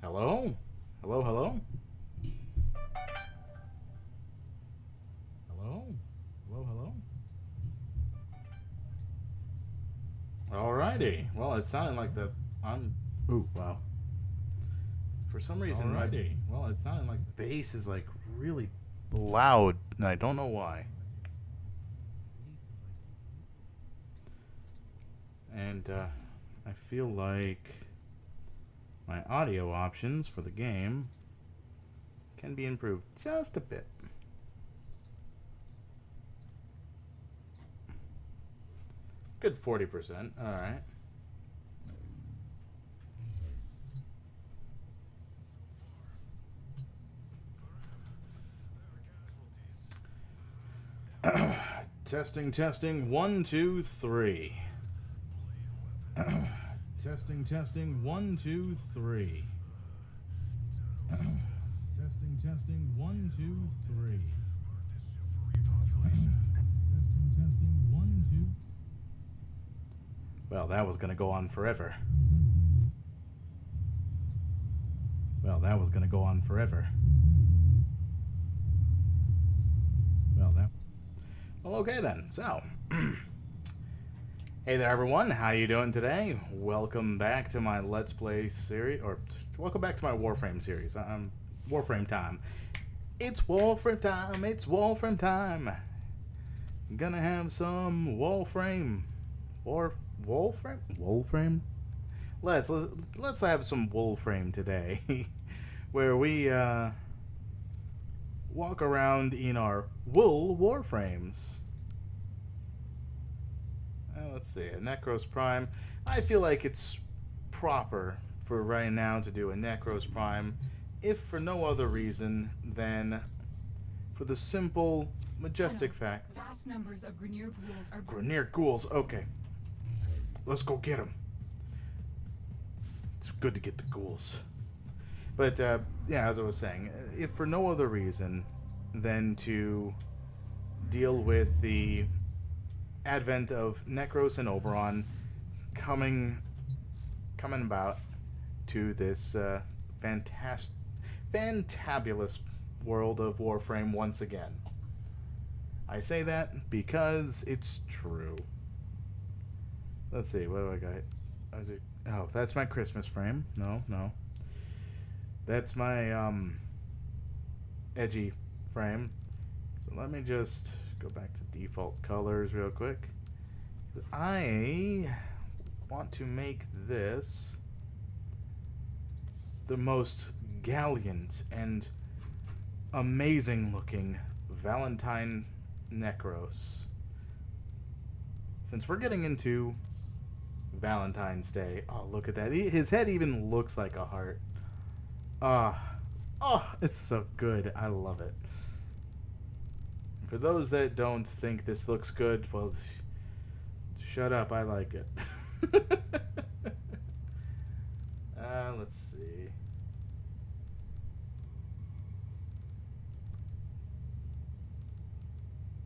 Hello? Hello, hello? Hello? Hello, hello? Alrighty. Well, it sounded like that. Ooh, wow. For some reason, Alrighty. Well, it sounded like the bass is like really loud, and I don't know why. And I feel like my audio options for the game can be improved just a bit. Good 40%. All right. Testing, testing. 1, 2, 3. Testing, testing. 1, 2, 3. Testing, testing. 1, 2, 3. Testing, testing. 1, 2. Well, that was gonna go on forever. Well, that was gonna go on forever. Well, okay then. So, hey there, everyone. How you doing today? Welcome back to my Let's Play series, or welcome back to my Warframe series. Warframe time. It's Warframe time. It's Warframe time. Gonna have some Warframe. Wolframe? Let's have some Wolframe today, where we walk around in our wool Warframes. Let's see, a Necros Prime. I feel like it's proper for right now to do a Necros Prime, if for no other reason than for the simple, majestic fact. Vast numbers of Grenier ghouls are. Grenier ghouls, okay. Let's go get them. It's good to get the ghouls. But, yeah, as I was saying, if for no other reason than to deal with the advent of Necros and Oberon coming about to this fantabulous world of Warframe once again. I say that because it's true. Let's see, what do I got? Is it? Oh, that's my Christmas frame. No. That's my edgy frame. So let me just go back to default colors real quick. I want to make this the most gallant and amazing looking Valentine Necros. Since we're getting into Valentine's Day. Oh, look at that. His head even looks like a heart. It's so good. I love it. For those that don't think this looks good, well, shut up. I like it. Let's see.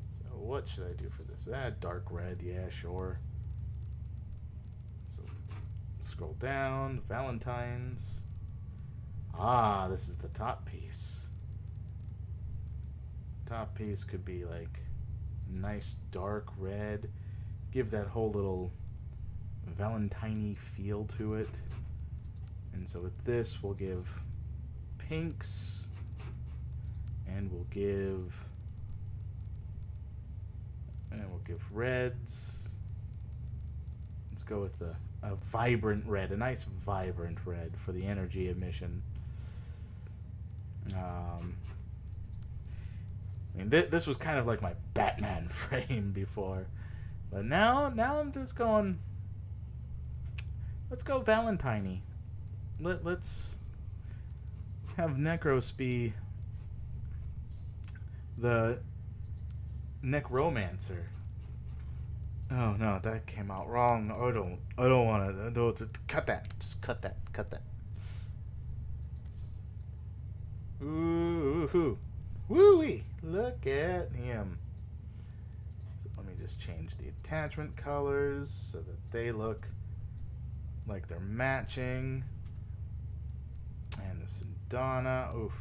So what should I do for this? Dark red. Yeah, sure. So scroll down. Valentine's. This is the top piece. Top piece could be like nice dark red. Give that whole little Valentine-y feel to it. And so with this, we'll give pinks. And we'll give reds. Let's go with a vibrant red, a nice vibrant red for the energy emission. I mean, this was kind of like my Batman frame before, but now I'm just going. Let's go Valentine-y. Let's have Necros be the Necromancer. Oh no, that came out wrong. I don't want to. Cut that. Just cut that. Ooh, woo-wee! Look at him. So let me just change the attachment colors so that they look like they're matching. And the Sundana. Oof.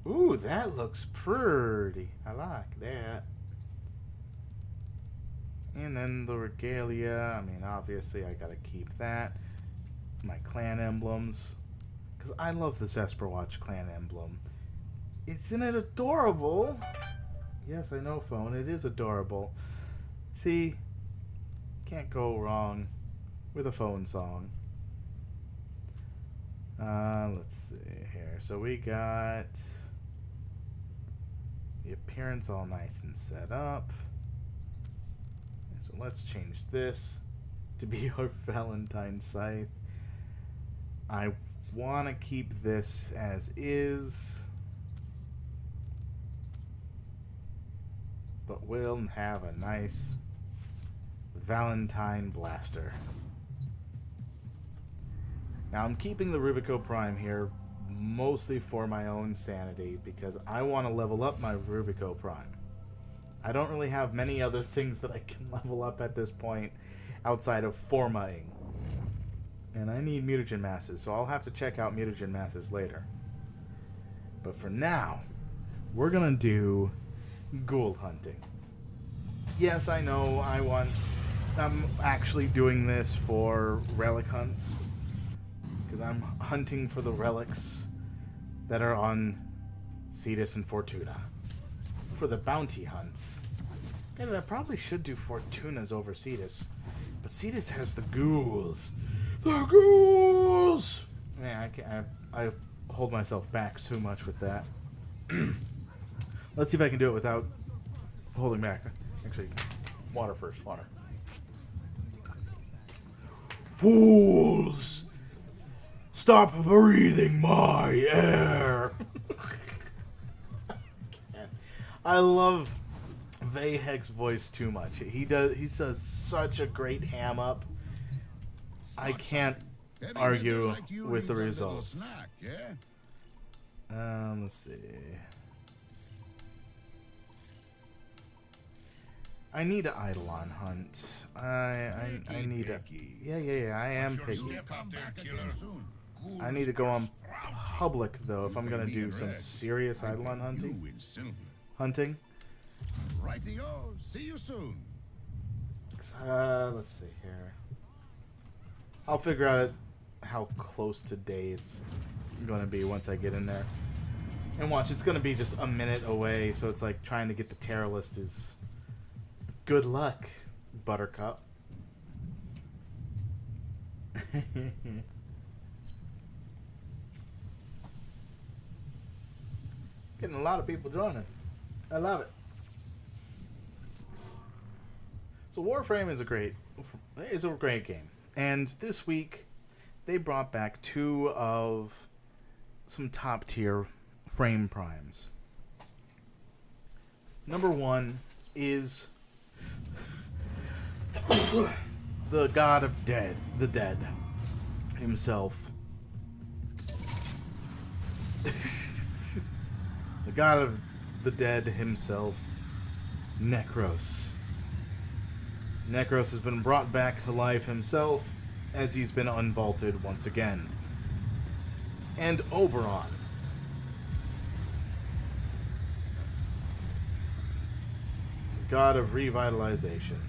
Ooh, that looks pretty. I like that. And then the regalia. I mean, obviously, I gotta keep that. My clan emblems. Because I love the Xesperwatch clan emblem. Isn't it adorable? Yes, I know, phone. It is adorable. See? Can't go wrong with a phone song. Let's see here. So we got the appearance all nice and set up. So let's change this to be our Valentine scythe. I want to keep this as is, but we'll have a nice Valentine blaster. Now I'm keeping the Rubico Prime here mostly for my own sanity because I want to level up my Rubico Prime. I don't really have many other things that I can level up at this point outside of formaing. And I need mutagen masses, so I'll have to check out mutagen masses later. But for now, we're gonna do ghoul hunting. Yes, I know I'm actually doing this for relic hunts. Because I'm hunting for the relics that are on Cetus and Fortuna. For the bounty hunts. And I probably should do Fortuna's over Cetus. But Cetus has the ghouls. The ghouls! Man, I hold myself back so much with that. Let's see if I can do it without holding back. Actually, water first. Water. Fools! Stop breathing my air! I love Vaheg's voice too much. He does such a great ham up. I can't argue with the results. Let's see. I need an Eidolon hunt. I need a... Yeah, I am picky. I need to go on public, though, if I'm going to do some serious Eidolon hunting. Rightio. See you soon. Let's see here. I'll figure out how close to day it's going to be once I get in there. And watch, it's going to be just a minute away, so it's like trying to get the terror list is... Good luck, Buttercup. Getting a lot of people joining. I love it. So Warframe is a great game. And this week they brought back two of some top tier frame primes. Number one is the god of the dead himself. The god of the dead himself, Necros. Necros has been brought back to life himself as he's been unvaulted once again. And Oberon. God of revitalization.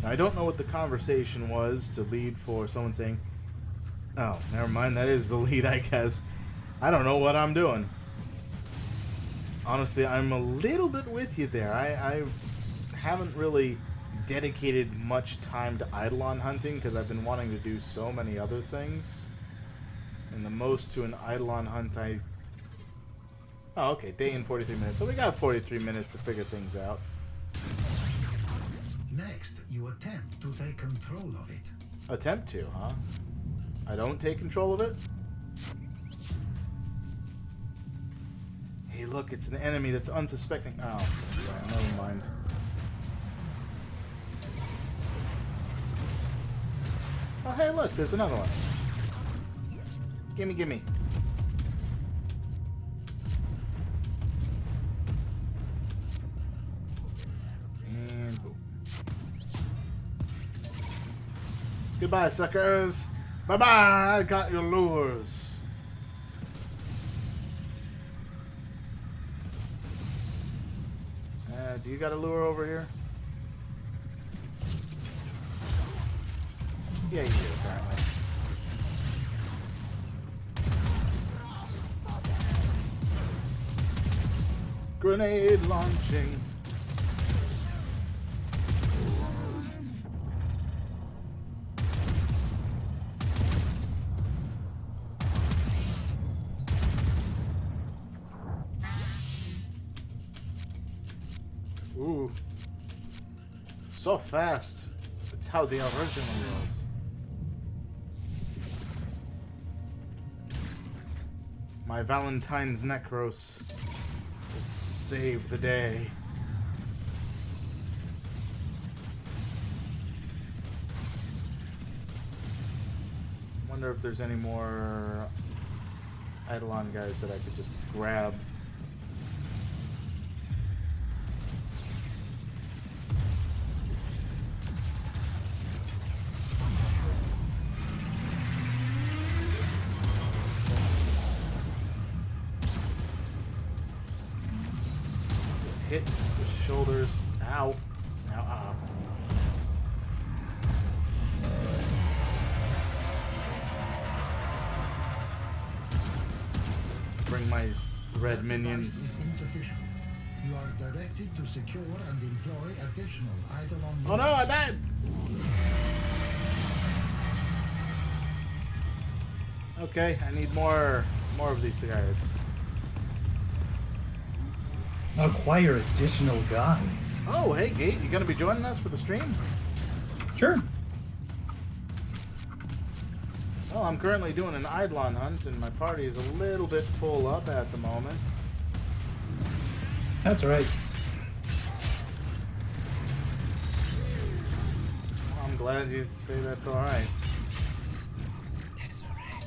Now, I don't know what the conversation was to lead for someone saying, oh, never mind, that is the lead, I guess. I don't know what I'm doing. Honestly, I'm a little bit with you there. I haven't really dedicated much time to Eidolon hunting because I've been wanting to do so many other things. And the most to an Eidolon hunt Oh, okay, day and 43 minutes. So we got 43 minutes to figure things out. Next, you attempt to take control of it. Attempt to, huh? I don't take control of it? Hey, look, it's an enemy that's unsuspecting. Oh, sorry, never mind. Oh, hey, look, there's another one. Gimme, gimme. And boom. Goodbye, suckers. Bye-bye! I got your lures. Do you got a lure over here? Yeah, you do, apparently. Grenade launching. Ooh. So fast. It's how the original was. My Valentine's Necros will save the day. Wonder if there's any more Eidolon guys that I could just grab. Hit the shoulders. Ow. Ow, ow. Bring my red minions. Is insufficient. You are directed to secure and employ additional Eidolon. Oh no, I died! Okay, I need more of these guys. Acquire additional guides. Oh, hey Gate, you gonna be joining us for the stream? Sure. Well, I'm currently doing an Eidolon hunt, and my party is a little bit full up at the moment. That's right. Well, I'm glad you say that's alright. That's alright.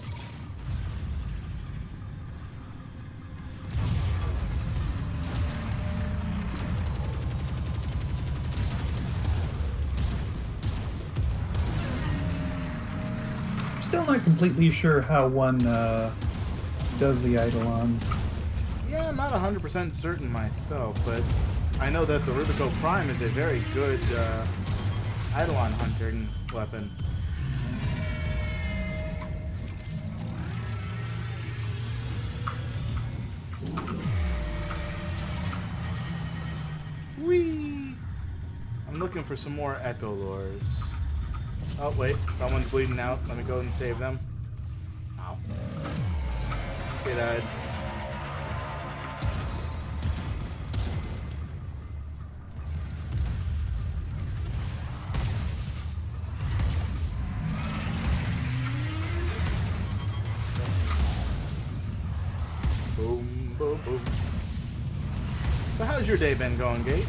Still not completely sure how one does the Eidolons. Yeah, I'm not 100% certain myself, but I know that the Rubico Prime is a very good Eidolon hunting weapon. Whee! I'm looking for some more Echo Lures. Oh, wait. Someone's bleeding out. Let me go and save them. Ow. They died. Boom, boom, boom. So how's your day been going, Gate?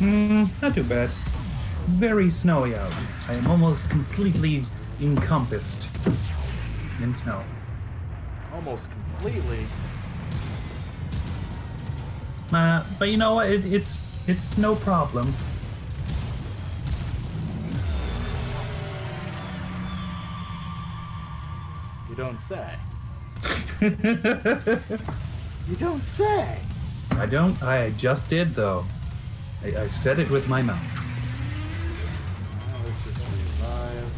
Not too bad. Very snowy out. I am almost completely encompassed in snow. Almost completely. But you know what? It's no problem. You don't say. You don't say. I don't. I just did though. I said it with my mouth. Let's just revive.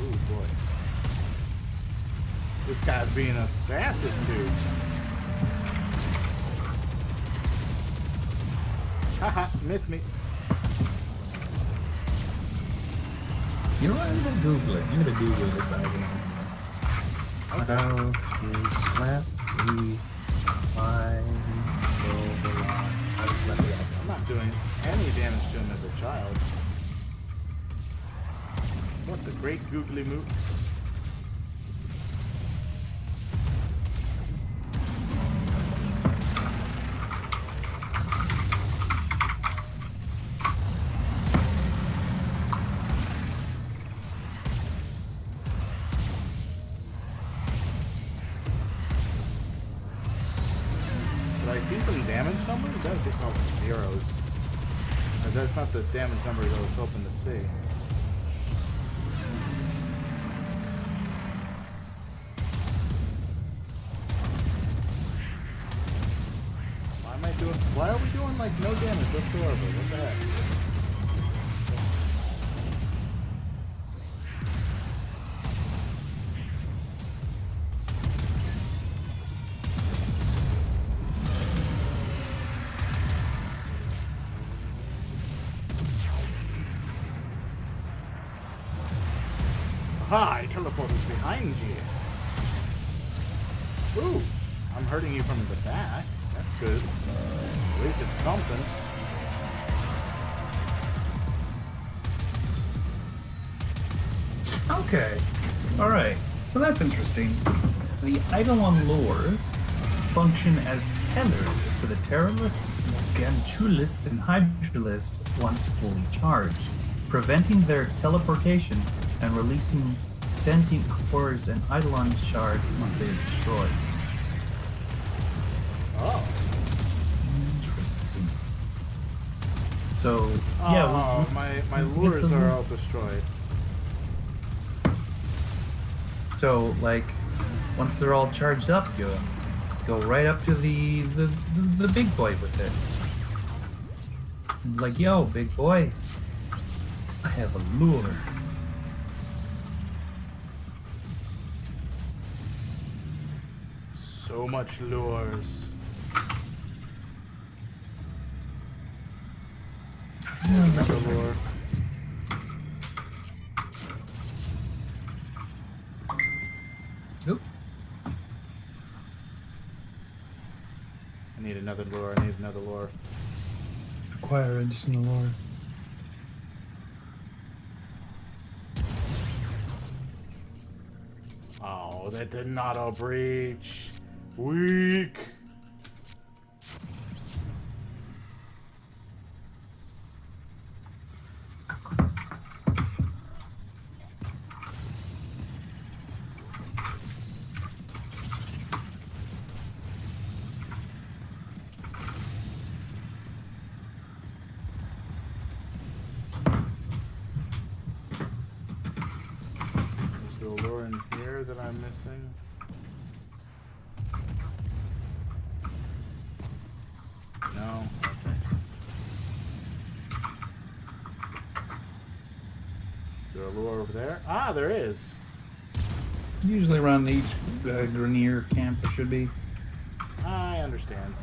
Ooh, boy. This guy's being a sassy suit. Haha, missed me. You know what? I'm gonna Google it. I'm gonna Google this item. How to slap the I'm not doing any damage to him as a child. What the great googly moots. I see some damage numbers? That would be zeros. That's not the damage numbers I was hoping to see. Why are we doing like no damage whatsoever? What the heck? Aha! I teleported behind you. Ooh! I'm hurting you from the back. That's good. At least it's something. Okay. Alright. So that's interesting. The Eidolon lures function as tethers for the Terrorist, Gantulist, and Hydralist once fully charged, preventing their teleportation and releasing sentient cores and Eidolon shards once they are destroyed. Oh. Interesting. So, yeah. My lures are all destroyed. So, like, once they're all charged up, you go right up to the big boy with it. Like, yo, big boy, I have a lure. So much lures. Another lure. Nope. I need another lure. I need another lure. Acquire additional lure. Oh, that did not auto breach. Weak. Is there a lure in here that I'm missing? No? Okay. Is there a lure over there? Ah, there is. Usually around each Grenier camp, it should be. I understand.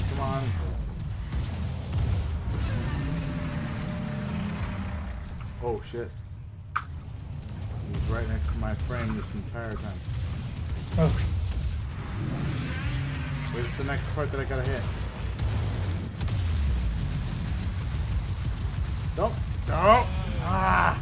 Come on. Oh shit. He was right next to my frame this entire time. Oh. Where's the next part that I gotta hit? Don't! Don't! Ah!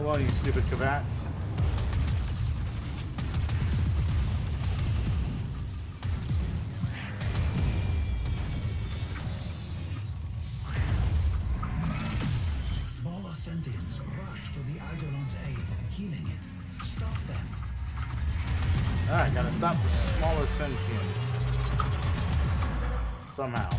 alone, you stupid cavats. Smaller sentients rush to the Eidolon's aid, healing it. Stop them. Alright, gotta stop the smaller sentients. Somehow.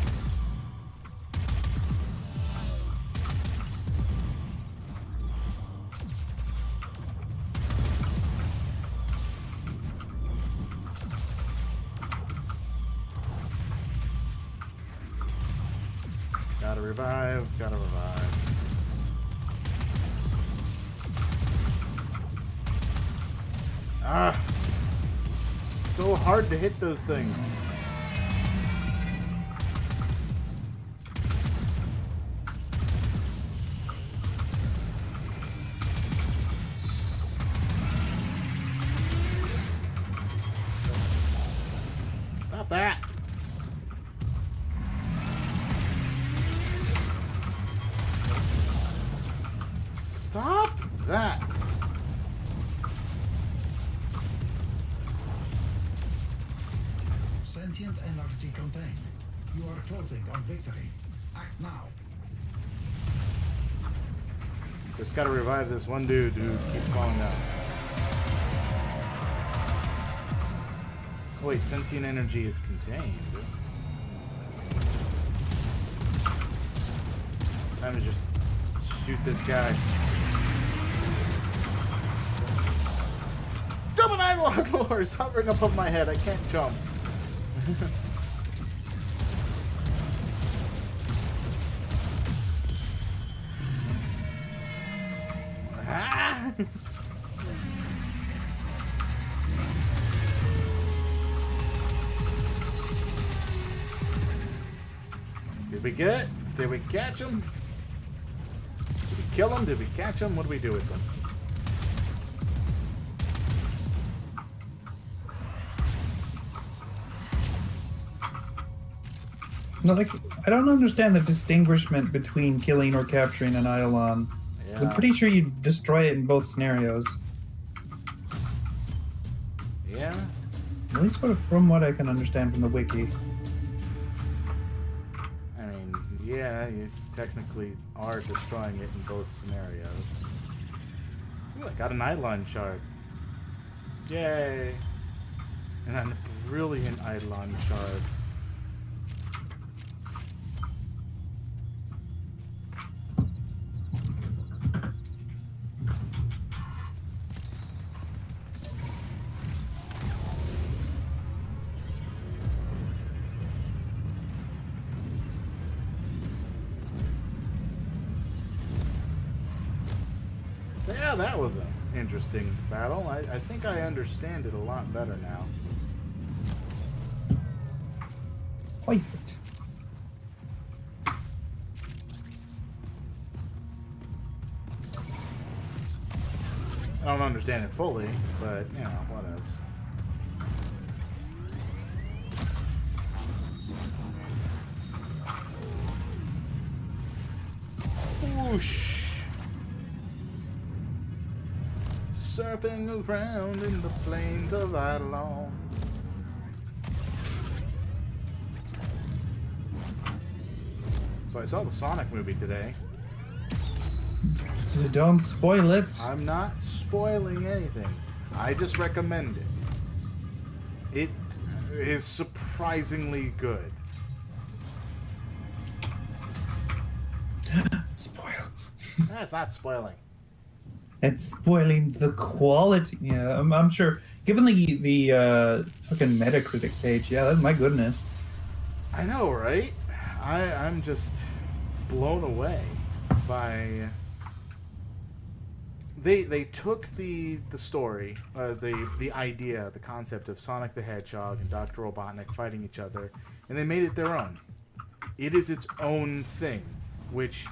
Gotta revive, gotta revive. Ah! It's so hard to hit those things. Stop that! Stop that! Sentient energy contained. You are closing on victory. Act now. Just gotta revive this one dude who keeps falling down. Oh, wait, sentient energy is contained. Time to just shoot this guy. Double Nine Lords hovering above my head. I can't jump. Ah! Did we get it? Did we catch him? Did we kill him? Did we catch him? What do we do with them? No, like, I don't understand the distinguishment between killing or capturing an Eidolon. Because I'm pretty sure you destroy it in both scenarios. Yeah? At least from what I can understand from the wiki. I mean, yeah, you technically are destroying it in both scenarios. Ooh, I got an Eidolon shard. Yay! And a brilliant Eidolon shard. So yeah, that was an interesting battle. I think I understand it a lot better now. Perfect. I don't understand it fully, but, you know, whatever. Whoosh! Surfing around in the plains of Eidolon. So I saw the Sonic movie today. Don't spoil it. I'm not spoiling anything. I just recommend it. It is surprisingly good. Spoil. That's not spoiling. It's spoiling the quality. Yeah, I'm sure. Given the fucking Metacritic page, yeah, my goodness. I know, right? I'm just blown away by. They took the story, the idea, the concept of Sonic the Hedgehog and Dr. Robotnik fighting each other, and they made it their own. It is its own thing, which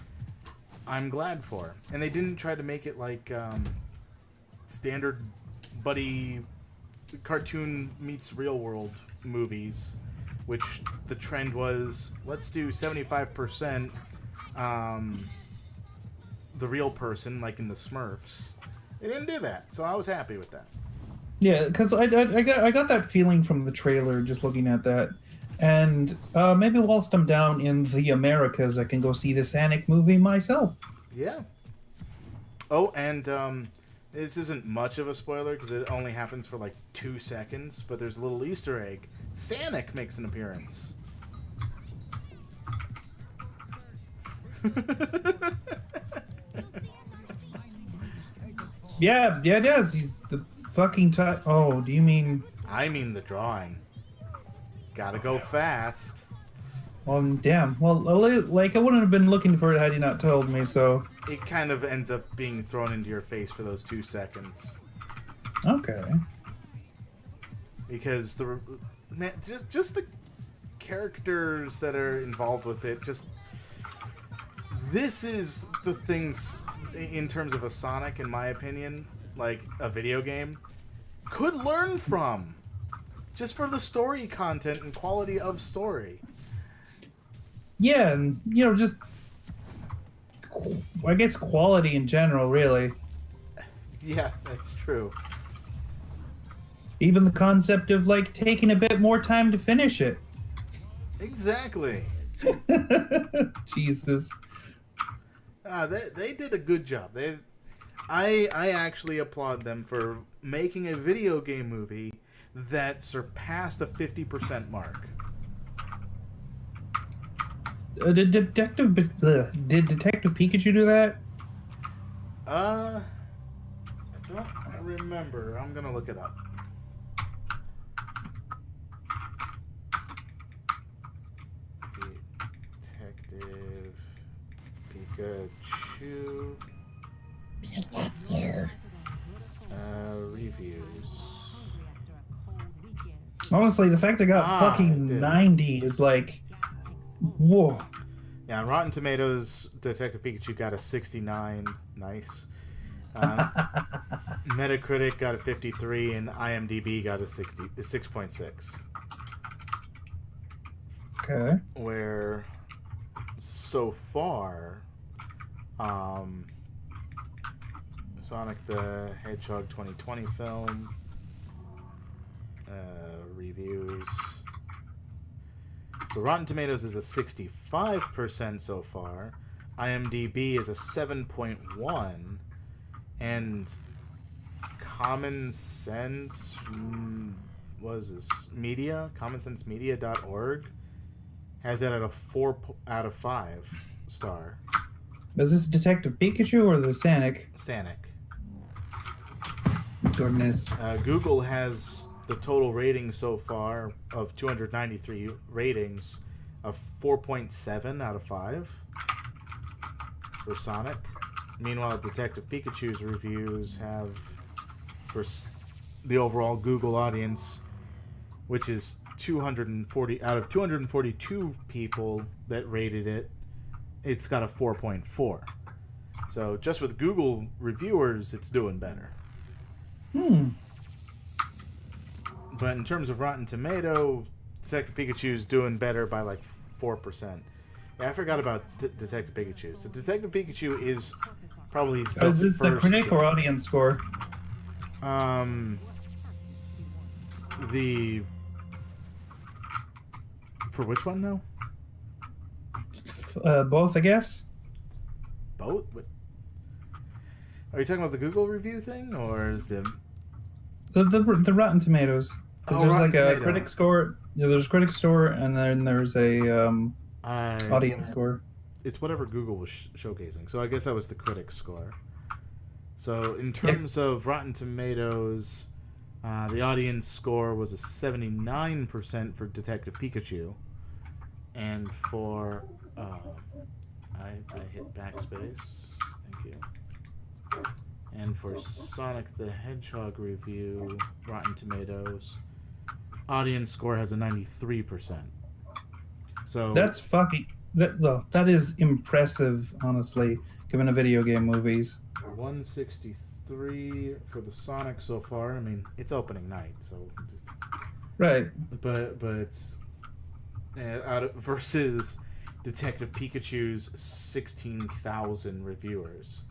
I'm glad for. And they didn't try to make it like standard buddy cartoon meets real world movies, which the trend was, let's do 75% the real person, like in the Smurfs. They didn't do that, so I was happy with that. Yeah, because I got that feeling from the trailer just looking at that. And maybe whilst I'm down in the Americas, I can go see the Sonic movie myself. Yeah. Oh, and this isn't much of a spoiler because it only happens for like 2 seconds, but there's a little Easter egg. Sonic makes an appearance. Yeah, it does. He's the fucking Oh, do you mean... I mean the drawing. Gotta go fast. Damn. Well, like, I wouldn't have been looking for it had you not told me, so... It kind of ends up being thrown into your face for those 2 seconds. Okay. Because just the characters that are involved with it, this is the things in terms of a Sonic, in my opinion, like a video game, could learn from. Just for the story content and quality of story. Yeah, and, just... I guess quality in general, really. Yeah, that's true. Even the concept of, like, taking a bit more time to finish it. Exactly. Jesus. They did a good job. I actually applaud them for making a video game movie that surpassed a 50% mark. Did Detective Pikachu do that? I don't remember. I'm gonna look it up. Detective Pikachu. Reviews. Honestly, the fact I got fucking 90 is like, whoa. Yeah, Rotten Tomatoes, Detective Pikachu got a 69. Nice. Metacritic got a 53, and IMDb got a 6.6. Okay. Where so far, Sonic the Hedgehog 2020 film, reviews. So Rotten Tomatoes is a 65% so far. IMDb is a 7.1, and Common Sense, what is this? Media, commonsensemedia.org has that at a 4 out of 5 star. Is this Detective Pikachu or the Sonic? Sonic. Goodness. Google has the total rating so far of 293 ratings of 4.7 out of 5 for Sonic. Meanwhile, Detective Pikachu's reviews have, for the overall Google audience, which is 240 out of 242 people that rated it, it's got a 4.4. So just with Google reviewers, it's doing better. But in terms of Rotten Tomato, Detective Pikachu's doing better by like 4%. Yeah, I forgot about Detective Pikachu. So Detective Pikachu is probably the Is this the critic or audience score? For which one though? Both, I guess. Both? Are you talking about the Google review thing or the Rotten Tomatoes? Because there's Rotten like a Tomato. critic score. Yeah, there's a critic score, and then there's a audience score. It's whatever Google was showcasing. So I guess that was the critic score. So in terms of Rotten Tomatoes, the audience score was a 79% for Detective Pikachu, and for I hit backspace. Thank you. And for Sonic the Hedgehog review, Rotten Tomatoes, audience score has a 93%. So That's fucking... That is impressive, honestly, given a video game movies. 163 for the Sonic so far. I mean, it's opening night, so... Right. But versus Detective Pikachu's 16,000 reviewers.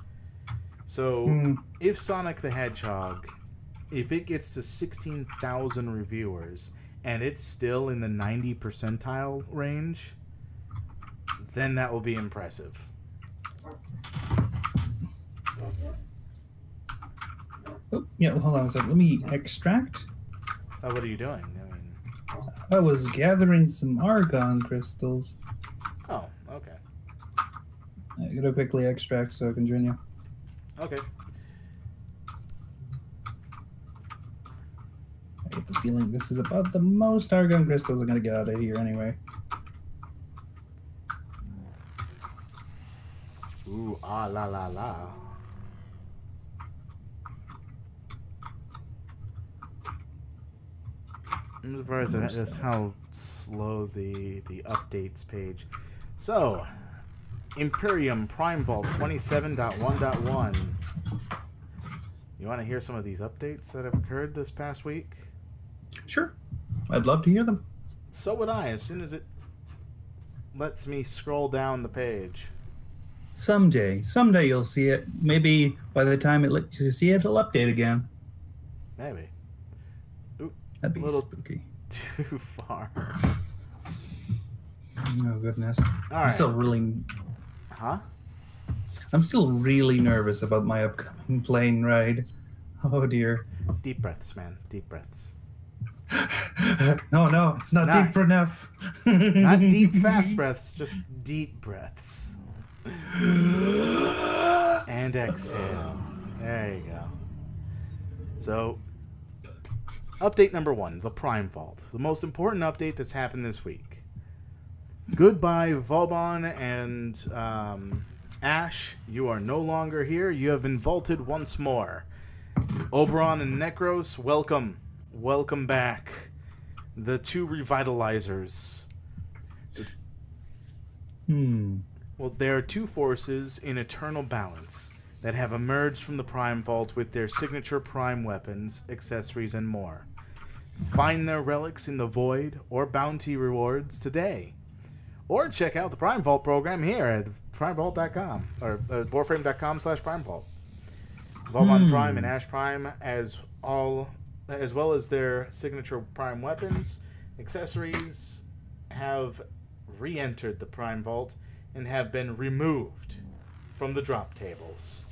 So, if Sonic the Hedgehog, if it gets to 16,000 reviewers and it's still in the 90 percentile range, then that will be impressive. Oh, yeah, hold on a second. Let me extract. What are you doing? I mean, I was gathering some argon crystals. oh, okay. I gotta quickly extract so I can join you. Okay. I get the feeling this is about the most argon crystals I'm gonna get out of here anyway. Ooh, ah, la, la, la. I'm surprised at just how slow the updates page. So, Imperium Prime Vault 27.1.1. You want to hear some of these updates that have occurred this past week? Sure. I'd love to hear them. So would I, as soon as it lets me scroll down the page. Someday you'll see it. Maybe by the time it lets you see it, it'll update again. Maybe. Oop, That'd be a little spooky. too far. Oh goodness. All I'm still right. really Huh? I'm still really nervous about my upcoming plane ride. Oh dear. Deep breaths, man. Deep breaths. No, it's not Nah. deep enough. Not deep, fast breaths, just deep breaths. And exhale. There you go. So, update number 1, the Prime Vault. The most important update that's happened this week. Goodbye, Vauban and Ash. You are no longer here. You have been vaulted once more. Oberon and Necros, welcome. Welcome back. The two revitalizers. Well, there are two forces in eternal balance that have emerged from the Prime Vault with their signature Prime weapons, accessories, and more. Find their relics in the Void or bounty rewards today. Or check out the Prime Vault program here at primevault.com or warframe.com/primevault. Vauban Prime and Ash Prime as well as their signature Prime weapons, accessories have re-entered the Prime Vault and have been removed from the drop tables.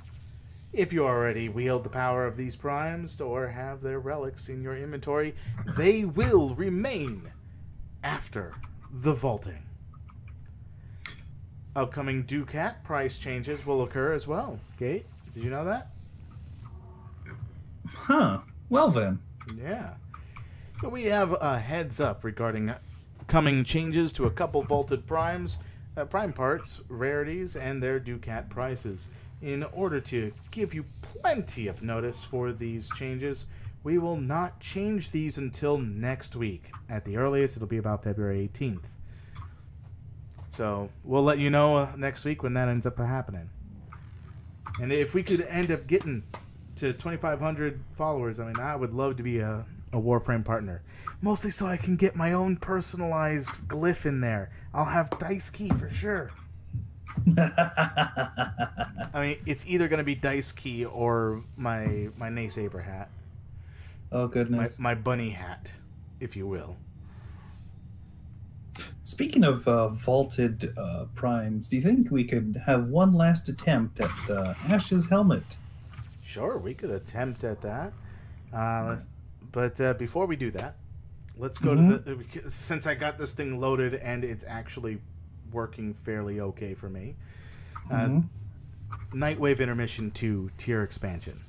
If you already wield the power of these primes or have their relics in your inventory, they will remain after the vaulting. Upcoming Ducat price changes will occur as well. Gate, did you know that? Huh. Well then. Yeah. So we have a heads up regarding coming changes to a couple vaulted primes, prime parts, rarities, and their Ducat prices. In order to give you plenty of notice for these changes, we will not change these until next week. At the earliest, it'll be about February 18th. So we'll let you know next week when that ends up happening. And if we could end up getting to 2,500 followers, I mean, I would love to be a Warframe partner. Mostly so I can get my own personalized glyph in there. I'll have Dice Key for sure. I mean, it's either going to be Dice Key or my Nase hat. Oh goodness. My bunny hat, if you will. Speaking of vaulted primes, do you think we could have one last attempt at Ash's helmet? Sure, we could attempt at that. But before we do that, let's go to the... Since I got this thing loaded and it's actually working fairly okay for me. Nightwave Intermission 2 tier expansion.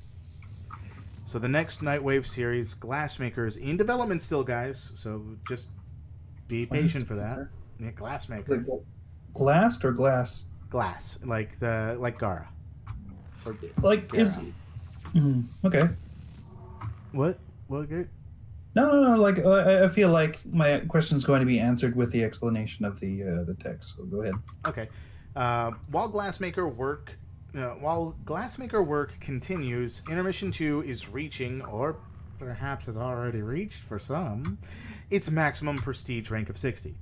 So the next Nightwave series, Glassmaker, is in development still, guys. So just be patient for that. Yeah, Glassmaker. Glassed or glass? Glass, like Gara. Or Like Gara. is okay. What? What good? No. Like I feel like my question is going to be answered with the explanation of the text. So go ahead. Okay. While Glassmaker work continues, Intermission 2 is reaching, or perhaps has already reached for some, its maximum prestige rank of 60.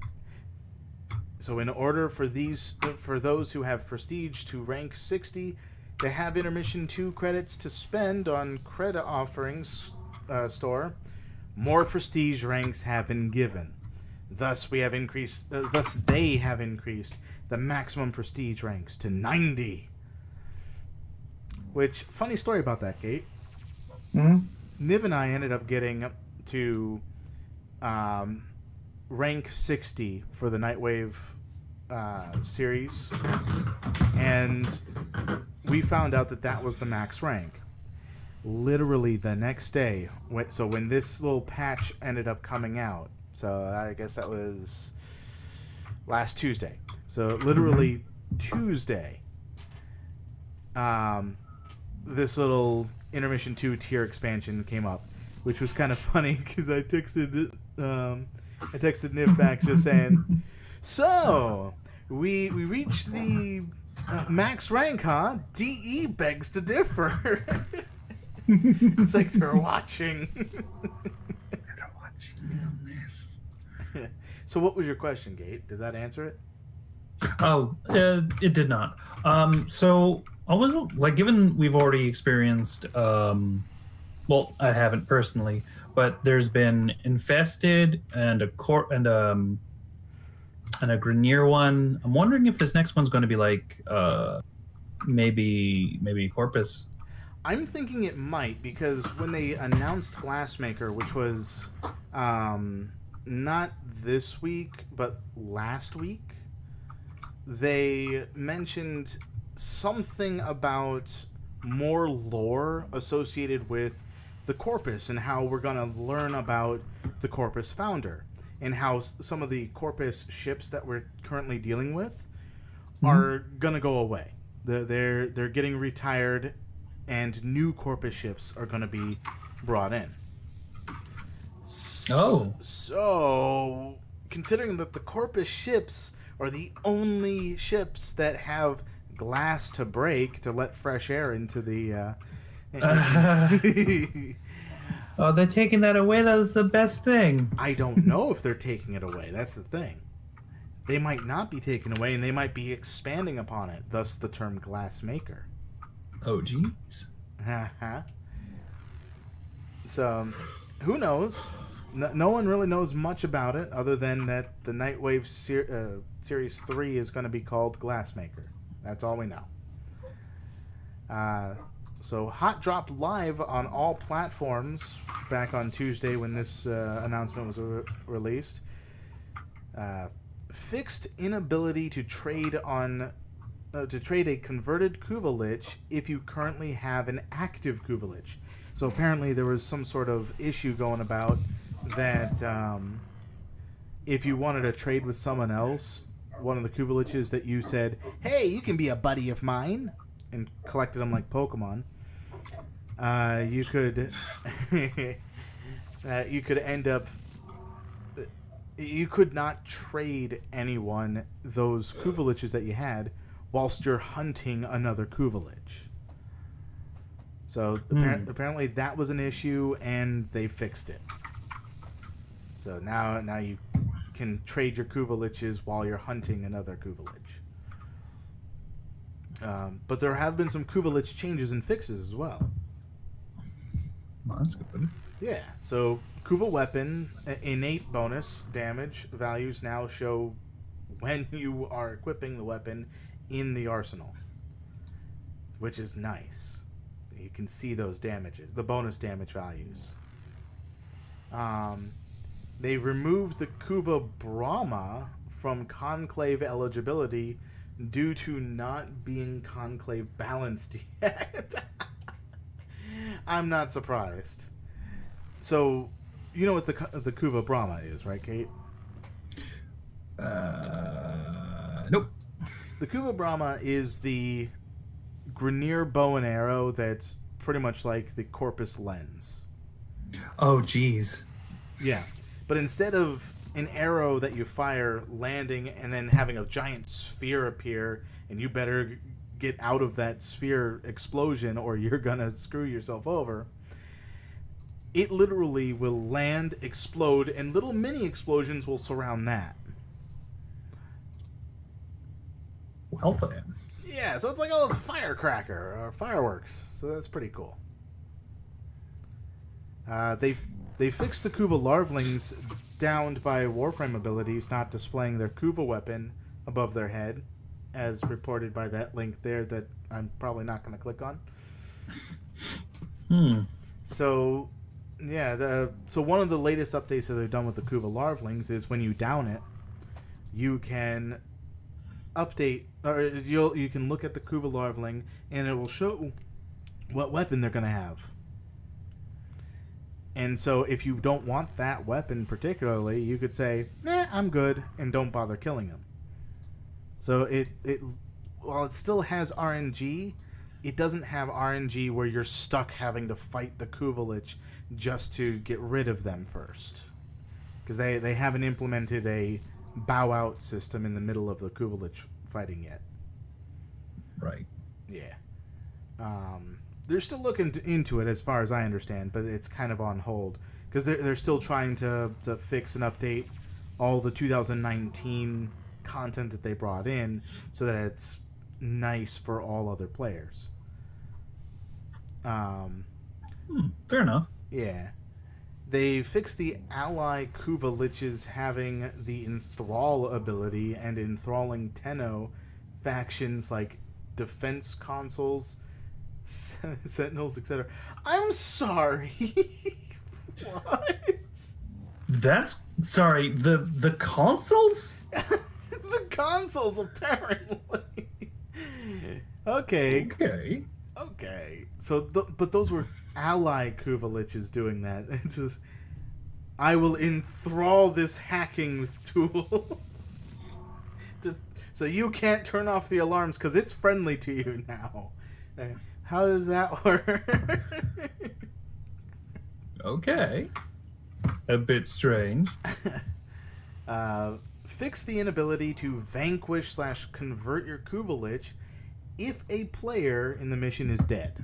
So in order for those who have prestige to rank 60, They have intermission 2 credits to spend on credit offerings store. More prestige ranks have been given. Thus, we have increased. Thus, they have increased the maximum prestige ranks to 90. Which, funny story about that, Kate. Niv and I ended up getting to rank 60 for the Nightwave series, and we found out that that was the max rank. Literally the next day, so when this little patch ended up coming out, so I guess that was last Tuesday. So literally Tuesday, this little intermission 2 tier expansion came up, which was kind of funny because I texted Niv back just saying, so we reached the max rank, huh? DE begs to differ. It's like they're watching. They're watching this. So what was your question, Gate? Did that answer it? Oh, it did not. So I was like, given we've already experienced, well, I haven't personally, but there's been Infested and a Grenier one. I'm wondering if this next one's going to be like, maybe Corpus. I'm thinking it might, because when they announced Glassmaker, which was not this week, but last week, they mentioned something about more lore associated with the Corpus and how we're going to learn about the Corpus founder and how some of the Corpus ships that we're currently dealing with are going to go away. They're getting retired, and new Corpus ships are going to be brought in. So, considering that the Corpus ships are the only ships that have glass to break to let fresh air into the... Oh, they're taking that away? That was the best thing. I don't know if they're taking it away. That's the thing. They might not be taken away, and they might be expanding upon it, thus the term glass maker. Oh, jeez. So, who knows? No one really knows much about it, other than that the Nightwave Series 3 is going to be called Glassmaker. That's all we know. So, Hot Drop live on all platforms back on Tuesday when this announcement was released. Fixed inability to trade on... to trade a converted Kuvalich if you currently have an active Kuvalich. So apparently there was some sort of issue going about that if you wanted to trade with someone else, one of the Kuvaliches that you said, hey, you can be a buddy of mine, and collected them like Pokemon, you could you could end up... You could not trade anyone those Kuvaliches that you had whilst you're hunting another Kuvalich. So apparently that was an issue, and they fixed it. So now you can trade your Kuvaliches while you're hunting another Kuvalich. But there have been some Kuvalich changes and fixes as well. Well, that's good. Yeah, so Kuva weapon innate bonus damage values now show when you are equipping the weapon in the arsenal, which is nice. You can see those damages, the bonus damage values. They removed the Kuva Brahma from Conclave eligibility due to not being Conclave balanced yet. I'm not surprised. So, you know what the Kuva Brahma is, right, Kate? Nope. The Kuva Brahma is the Grenier bow and arrow that's pretty much like the Corpus lens. Oh, jeez. Yeah. But instead of an arrow that you fire landing and then having a giant sphere appear, and you better get out of that sphere explosion or you're going to screw yourself over, it literally will land, explode, and little mini explosions will surround that. Well then. Yeah, so it's like a firecracker or fireworks. So that's pretty cool. They fixed the Kuva larvalings downed by Warframe abilities not displaying their Kuva weapon above their head, as reported by that link there that I'm probably not going to click on. So, yeah, so one of the latest updates that they've done with the Kuva larvalings is when you down it, you can update, or you can look at the Kuva larvaling and it will show what weapon they're going to have. And so if you don't want that weapon particularly, you could say, I'm good, and don't bother killing him. So while it still has RNG, it doesn't have RNG where you're stuck having to fight the Kuvalich just to get rid of them first. Because they haven't implemented a bow out system in the middle of the Kuvalich fighting yet. Right. Yeah. They're still looking into it as far as I understand, but it's kind of on hold. Because they're still trying to fix and update all the 2019 content that they brought in so that it's nice for all other players. Fair enough. Yeah. They fixed the ally Kuvaliches having the enthrall ability and enthralling Tenno factions like defense consoles, sentinels, etc. I'm sorry. What? That's sorry. The consoles. The consoles, apparently. Okay. So, but those were ally Kuvaliches doing that. It's just, I will enthrall this hacking tool, so you can't turn off the alarms because it's friendly to you now. How does that work? Okay. A bit strange. Fix the inability to vanquish / convert your Kuvalich if a player in the mission is dead.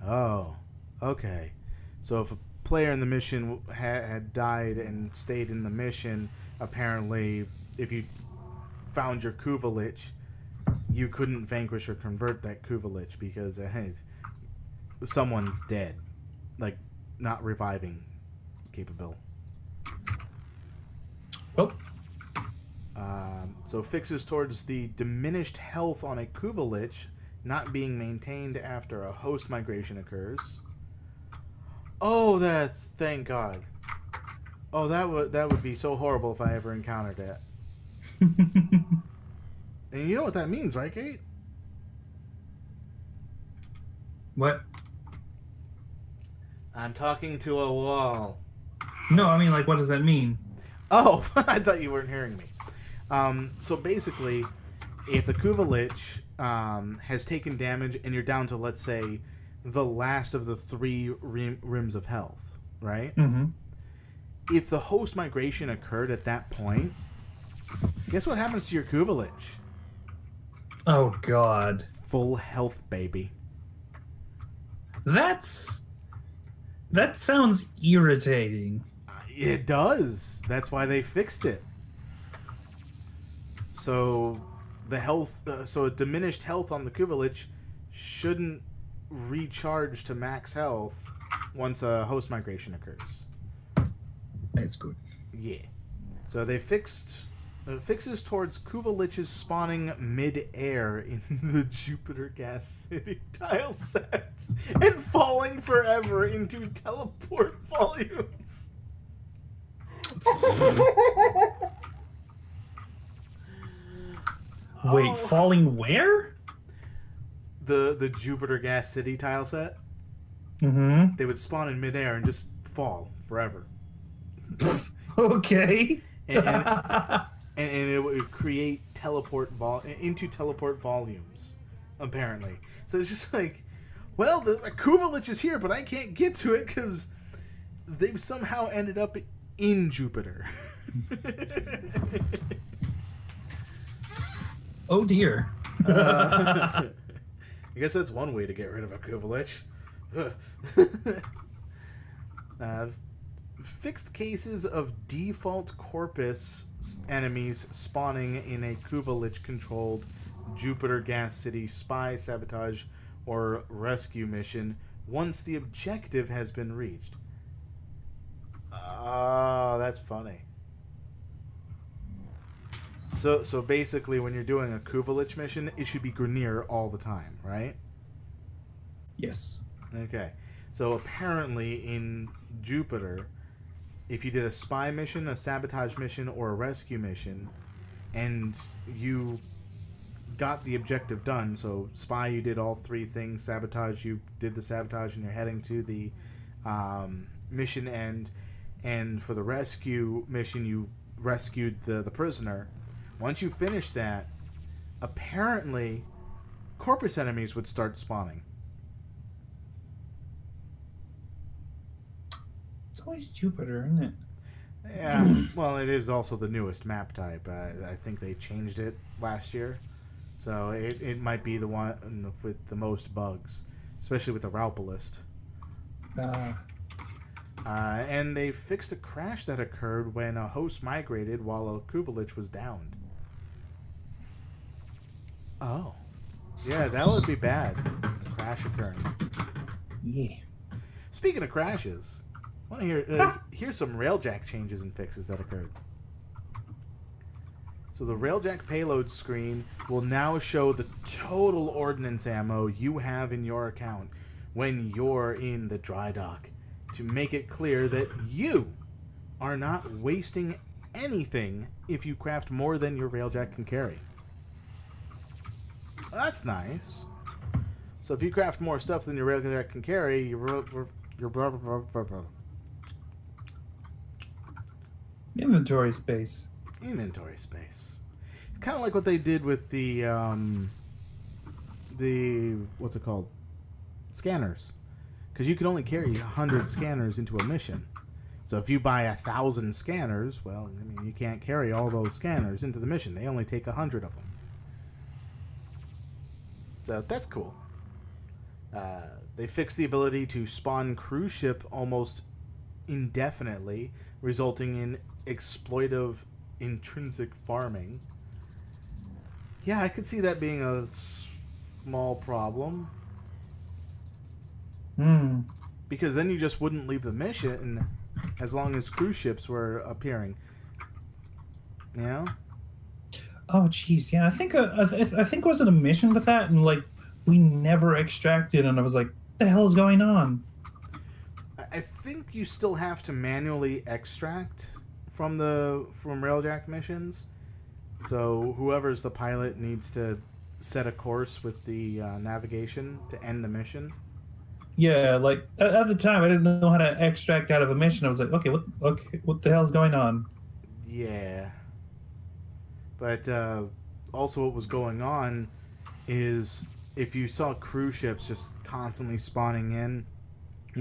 Oh, okay. So if a player in the mission had died and stayed in the mission, apparently if you found your Kuvalich, you couldn't vanquish or convert that Kuvalich because someone's dead. Like, not reviving capable. Oh. So fixes towards the diminished health on a Kuvalich not being maintained after a host migration occurs. Oh, thank God. Oh, that would be so horrible if I ever encountered that. And you know what that means, right, Kate? What? I'm talking to a wall. No, I mean, like, what does that mean? Oh, I thought you weren't hearing me. So basically, if the Kuvalich has taken damage and you're down to, let's say, the last of the 3 rims of health, right? Mm-hmm. If the host migration occurred at that point, guess what happens to your Kuvalich? Oh, God. Full health, baby. That sounds irritating. It does. That's why they fixed it. So the health, so a diminished health on the Kuvalich shouldn't recharge to max health once a host migration occurs. That's good. Yeah. So they fixes towards Kuvaliches spawning mid-air in the Jupiter Gas City tile set and falling forever into teleport volumes. Wait, falling where? The Jupiter Gas City tile set. Mm-hmm. They would spawn in midair and just fall forever. Okay. and it would create teleport volumes, apparently. So it's just like, well, the Kuvalich is here, but I can't get to it because they've somehow ended up in Jupiter. Oh dear. I guess that's one way to get rid of a Kuvalich. Fixed cases of default corpus enemies spawning in a Kuvalich-controlled Jupiter Gas City spy, sabotage, or rescue mission once the objective has been reached. Oh, that's funny. So basically, when you're doing a Kuvalich mission, it should be Grineer all the time, right? Yes. Okay. So apparently in Jupiter, if you did a spy mission, a sabotage mission, or a rescue mission, and you got the objective done, so spy, you did all three things, sabotage, you did the sabotage and you're heading to the mission end, and for the rescue mission, you rescued the prisoner. Once you finish that, apparently corpus enemies would start spawning. It's always Jupiter, isn't it? Yeah, well, it is also the newest map type. I think they changed it last year, so it might be the one with the most bugs, especially with the Raupolist. And they fixed a crash that occurred when a host migrated while a Kuvalich was downed. Oh. Yeah, that would be bad. Crash occurring. Yeah. Speaking of crashes, I want to hear some Railjack changes and fixes that occurred. So the Railjack payload screen will now show the total ordnance ammo you have in your account when you're in the dry dock, to make it clear that you are not wasting anything if you craft more than your Railjack can carry. That's nice. So if you craft more stuff than your Railjack can carry, your Inventory space. Inventory space. It's kind of like what they did with the what's it called? Scanners. Because you can only carry 100 scanners into a mission. So if you buy 1,000 scanners, well, I mean, you can't carry all those scanners into the mission. They only take 100 of them. So that's cool. They fixed the ability to spawn cruise ship almost indefinitely, resulting in exploitive intrinsic farming. Yeah, I could see that being a small problem. Because then you just wouldn't leave the mission as long as cruise ships were appearing. You know? Oh, jeez, yeah. I think it was a mission with that, and like we never extracted, and I was like, "The hell is going on?" I think you still have to manually extract from Railjack missions. So whoever's the pilot needs to set a course with the navigation to end the mission. Yeah, like at the time, I didn't know how to extract out of a mission. I was like, okay, what the hell's going on? Yeah. But also what was going on is if you saw cruise ships just constantly spawning in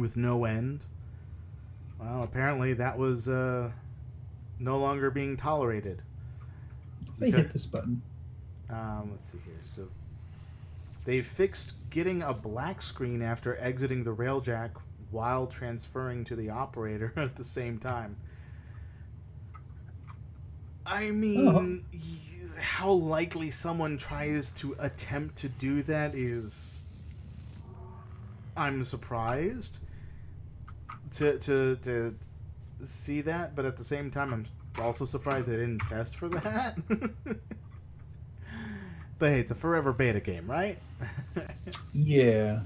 with no end, well, apparently that was no longer being tolerated. If I hit this button. Let's see here. So they fixed getting a black screen after exiting the Railjack while transferring to the operator at the same time. I mean, how likely someone tries to attempt to do that is... I'm surprised to see that, but at the same time, I'm also surprised they didn't test for that. But hey, it's a forever beta game, right? Yeah.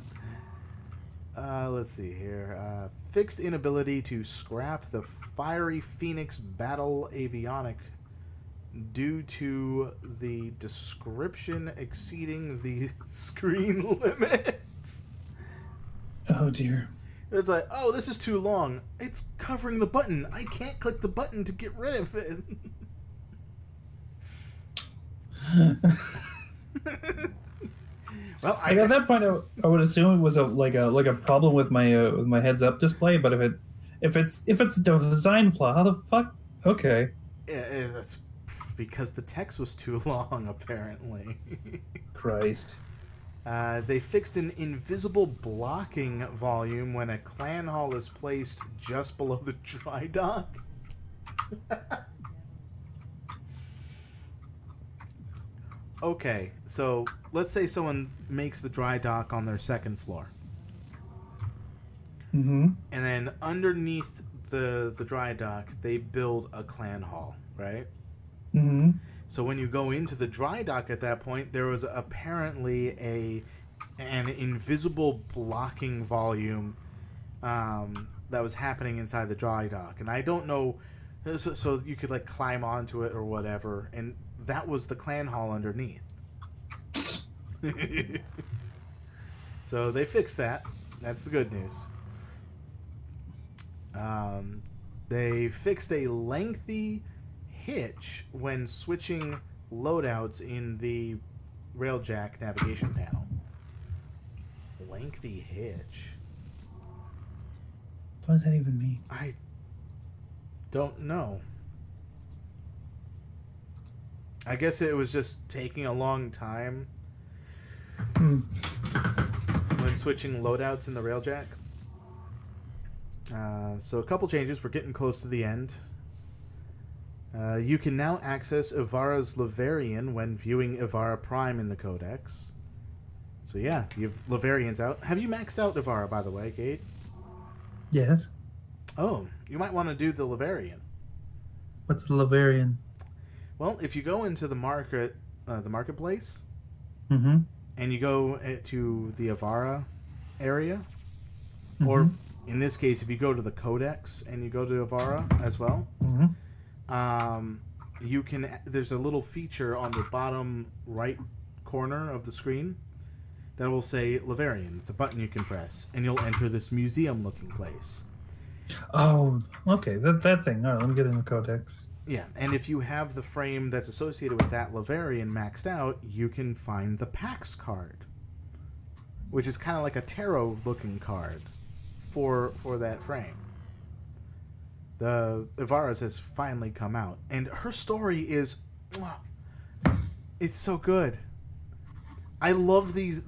Let's see here. Fixed inability to scrap the Fiery Phoenix Battle Avionic due to the description exceeding the screen limits. Oh dear. It's like, oh, this is too long. It's covering the button. I can't click the button to get rid of it. Well, at that point, I would assume it was like a problem with my heads up display. But if it's a design flaw, how the fuck? Okay. It's because the text was too long, apparently. Christ. They fixed an invisible blocking volume when a clan hall is placed just below the dry dock. okay, so let's say someone makes the dry dock on their second floor. Mm-hmm. And then underneath the dry dock, they build a clan hall, right? Mm-hmm. So when you go into the dry dock at that point, there was apparently an invisible blocking volume that was happening inside the dry dock. And I don't know, so you could like climb onto it or whatever, and that was the clan hall underneath. So they fixed that. That's the good news. They fixed a lengthy hitch when switching loadouts in the Railjack navigation panel. Lengthy hitch? What does that even mean? I don't know. I guess it was just taking a long time when switching loadouts in the Railjack. So a couple changes. We're getting close to the end. You can now access Ivara's Laverian when viewing Ivara Prime in the Codex. So yeah, you have Laverians out. Have you maxed out Ivara, by the way, Gate? Yes. Oh, you might want to do the Laverian. What's the Laverian? Well, if you go into the marketplace, Mm-hmm. and you go to the Ivara area, or in this case, if you go to the Codex and you go to Ivara as well, you can. There's a little feature on the bottom right corner of the screen that will say Laverian. It's a button you can press, and you'll enter this museum-looking place. Oh, okay. That thing. All right, let me get in the Codex. Yeah, and if you have the frame that's associated with that Laverian maxed out, you can find the PAX card, which is kind of like a tarot-looking card for that frame. The Ivara's has finally come out, and her story is, it's so good. I love these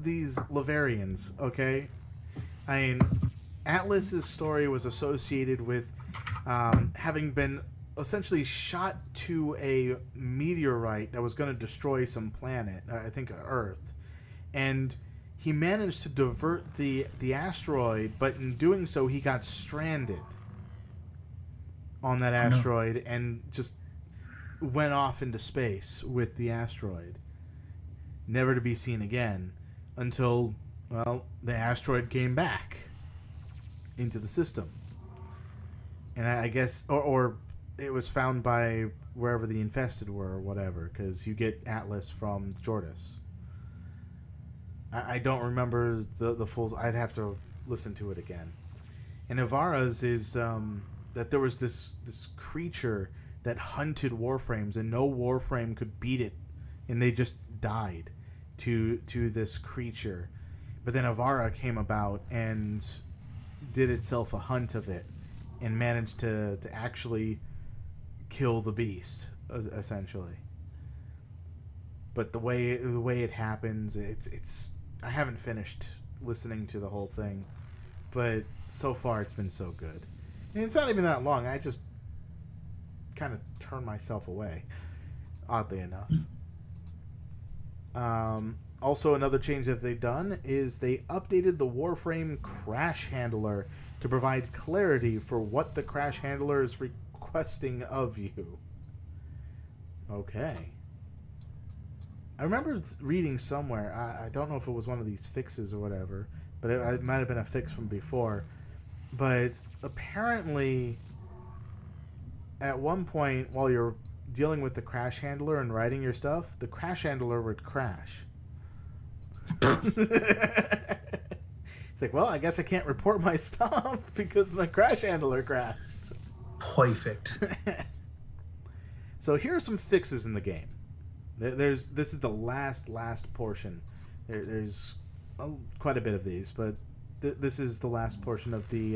Laverians. Okay, I mean, Atlas's story was associated with having been essentially shot to a meteorite that was going to destroy some planet, I think Earth, and he managed to divert the asteroid, but in doing so he got stranded on that asteroid and just went off into space with the asteroid, never to be seen again until, well, the asteroid came back into the system, and I guess or it was found by wherever the infested were or whatever, because you get Atlas from Jordis. I don't remember the full. I'd have to listen to it again. And Ivara's is that there was this creature that hunted Warframes, and no Warframe could beat it, and they just died to this creature. But then Ivara came about and did itself a hunt of it, and managed to actually kill the beast, essentially. But the way it happens, it's I haven't finished listening to the whole thing, but so far it's been so good. And it's not even that long. I just kind of turn myself away, oddly enough. Also, another change that they've done is they updated the Warframe crash handler to provide clarity for what the crash handler is requesting of you. Okay. I remember reading somewhere, I don't know if it was one of these fixes or whatever, but it might have been a fix from before. But apparently, at one point, while you're dealing with the crash handler and writing your stuff, the crash handler would crash. It's like, well, I guess I can't report my stuff because my crash handler crashed. Perfect. So here are some fixes in the game. This is the last portion. There's quite a bit of these, but this is the last portion of the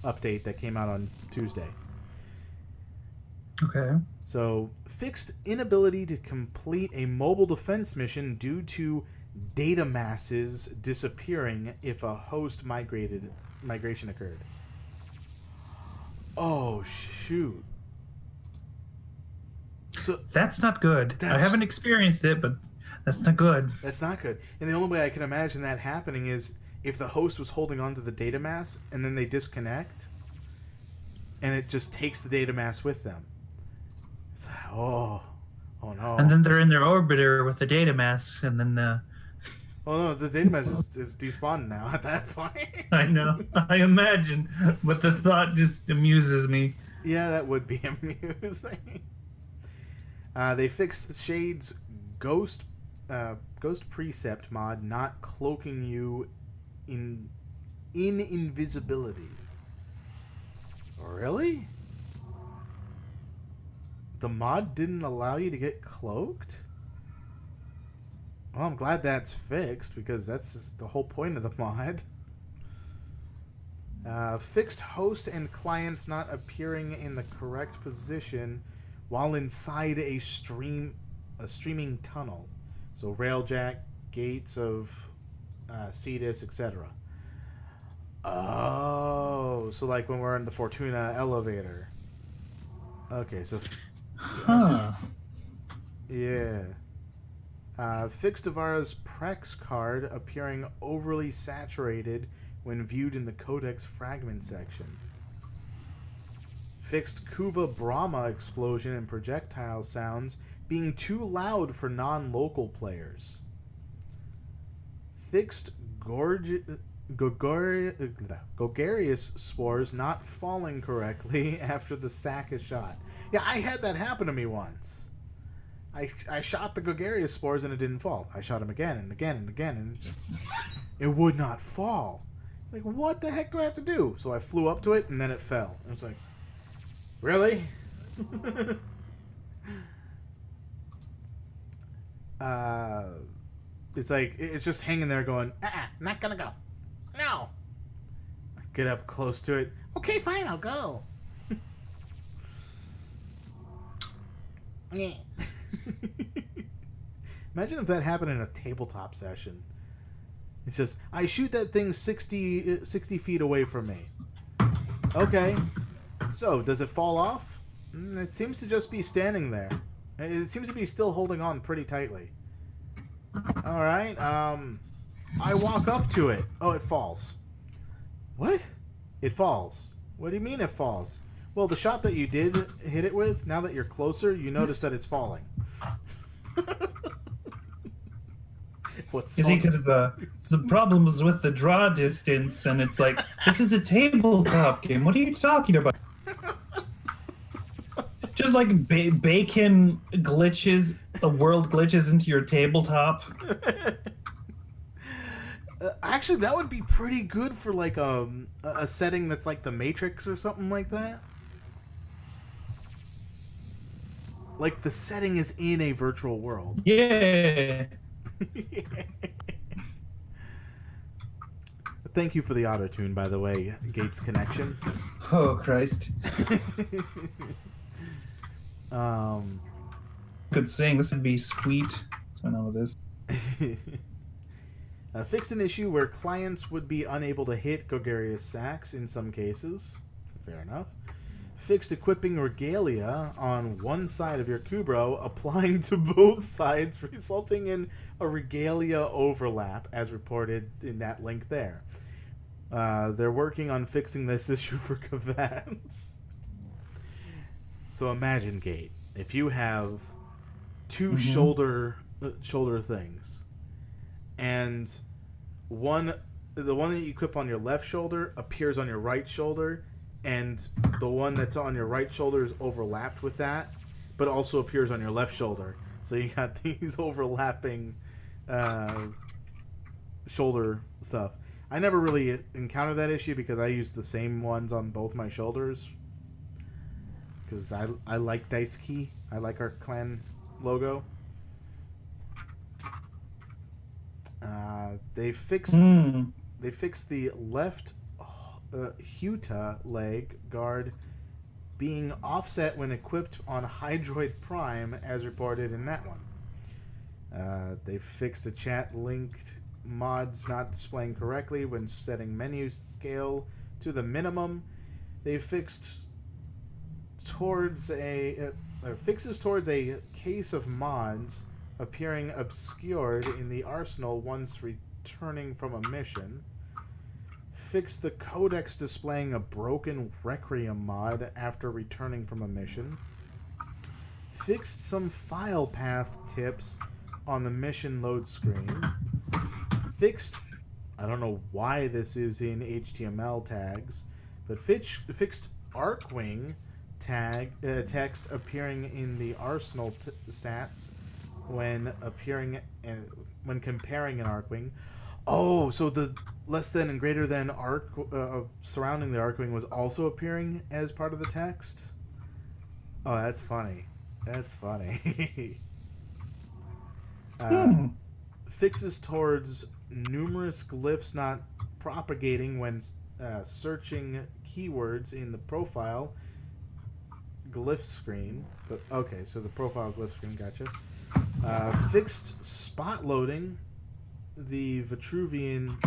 update that came out on Tuesday. Okay. So, fixed inability to complete a mobile defense mission due to data masses disappearing if a host migration occurred. Oh, shoot. So That's not good. I That's- haven't experienced it, but that's not good. that's not good. And the only way I can imagine that happening is if the host was holding onto the data mass and then they disconnect, and it just takes the data mass with them. It's like, oh no. And then they're in their orbiter with the data mask, and then Oh no, the data mass is despawned now at that point. I know, I imagine, but the thought just amuses me. Yeah, that would be amusing. They fixed the Shade's ghost precept mod, not cloaking you in invisibility. Really? The mod didn't allow you to get cloaked? Well, I'm glad that's fixed, because that's just the whole point of the mod. Fixed host and clients not appearing in the correct position while inside a streaming tunnel. So railjack, gates of Cetus, etc. Oh, so like when we're in the Fortuna elevator. Okay, so Huh. yeah. Fixed Avara's Prex card appearing overly saturated when viewed in the Codex fragment section. Fixed Kuva Brahma explosion and projectile sounds being too loud for non-local players. Fixed Gogarius spores not falling correctly after the sack is shot. Yeah, I had that happen to me once. I shot the Gogarius spores and it didn't fall. I shot him again and again and again, and it would not fall. It's like, what the heck do I have to do? So I flew up to it and then it fell. I was like, really? It's like, it's just hanging there going, not gonna go. No. I get up close to it. Okay, fine, I'll go. Imagine if that happened in a tabletop session. It's just, I shoot that thing 60 feet away from me. Okay. So, does it fall off? It seems to just be standing there. It seems to be still holding on pretty tightly. Alright, I walk up to it. Oh, it falls. What? It falls. What do you mean it falls? Well, the shot that you did hit it with, now that you're closer, you notice that it's falling. What's Is it because of some problems with the draw distance? And it's like, this is a tabletop game. What are you talking about? Just like bacon glitches, the world glitches into your tabletop. Actually, that would be pretty good for like a setting that's like the Matrix or something like that. Like the setting is in a virtual world. Yeah. Thank you for the auto-tune, by the way, Gates Connection. Oh, Christ. Could sing. This would be sweet. So I know this. Fixed an issue where clients would be unable to hit Gogarius sacks in some cases. Fair enough. Fixed equipping regalia on one side of your Kubro, applying to both sides, resulting in a regalia overlap, as reported in that link there. They're working on fixing this issue for Kavans. So imagine, Gate, if you have two shoulder things, and the one that you equip on your left shoulder appears on your right shoulder, and the one that's on your right shoulder is overlapped with that, but also appears on your left shoulder. So you got these overlapping shoulder stuff. I never really encountered that issue because I use the same ones on both my shoulders. Because I like Dice Key. I like our clan logo. They fixed the left Huta leg guard being offset when equipped on Hydroid Prime, as reported in that one. They fixed the chat linked mods not displaying correctly when setting menu scale to the minimum. They fixed towards fixes towards a case of mods appearing obscured in the arsenal once returning from a mission. Fixed the codex displaying a broken Requiem mod after returning from a mission. Fixed some file path tips on the mission load screen. Fixed, I don't know why this is in HTML tags, but fixed Arcwing text appearing in the arsenal stats when comparing an Arcwing. Oh, so the less than and greater than arc surrounding the Arcwing was also appearing as part of the text. Oh, that's funny. That's funny. Fixes towards numerous glyphs not propagating when searching keywords in the profile glyph screen. Okay, so the profile glyph screen, gotcha. Fixed spot loading the Vitruvian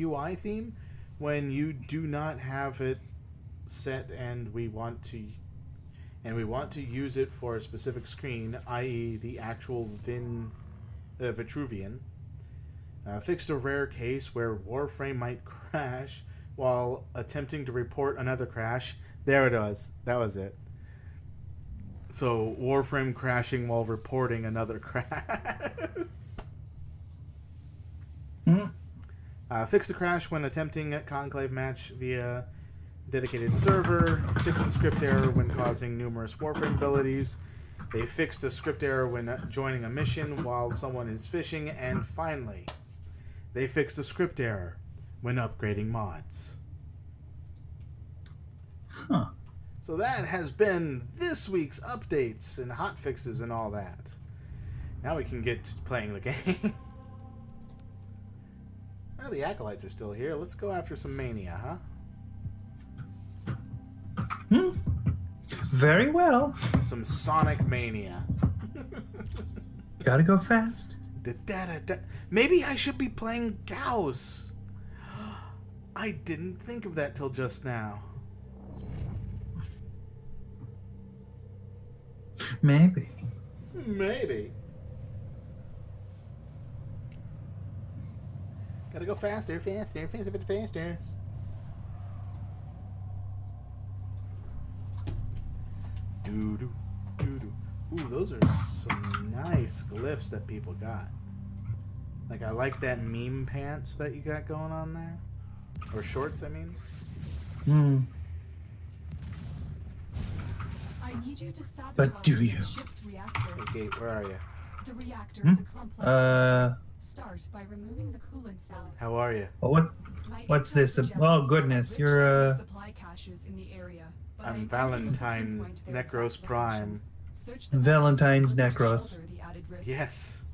UI theme when you do not have it set and we want to use it for a specific screen, i.e. the actual Vitruvian. Fixed a rare case where Warframe might crash while attempting to report another crash. There it was. That was it. So, Warframe crashing while reporting another crash. Fix the crash when attempting a Conclave match via dedicated server. Fix the script error when causing numerous Warframe abilities. They fixed a script error when joining a mission while someone is fishing. And finally, they fixed a script error when upgrading mods. Huh. So that has been this week's updates and hotfixes and all that. Now we can get to playing the game. Well, the Acolytes are still here. Let's go after some Mania, huh? Very well. Some Sonic Mania. Gotta go fast. Maybe I should be playing Gauss. I didn't think of that till just now. Maybe. Maybe. Gotta go faster, faster, faster, faster. Doo-doo, doo-doo. Ooh, those are some nice glyphs that people got. Like, I like that meme pants that you got going on there. Or shorts, I mean. I need you to sabotage But do you? the ship's reactor. Okay, where are you? The reactor is a complex system. Start by removing the coolant cells. How are you? Oh, what's this? Oh goodness, you're supply caches in the area, but I'm I Valentine pinpoint their Necros exact Prime. location. Search the Valentine's map to Necros. shoulder the added risk. Yes.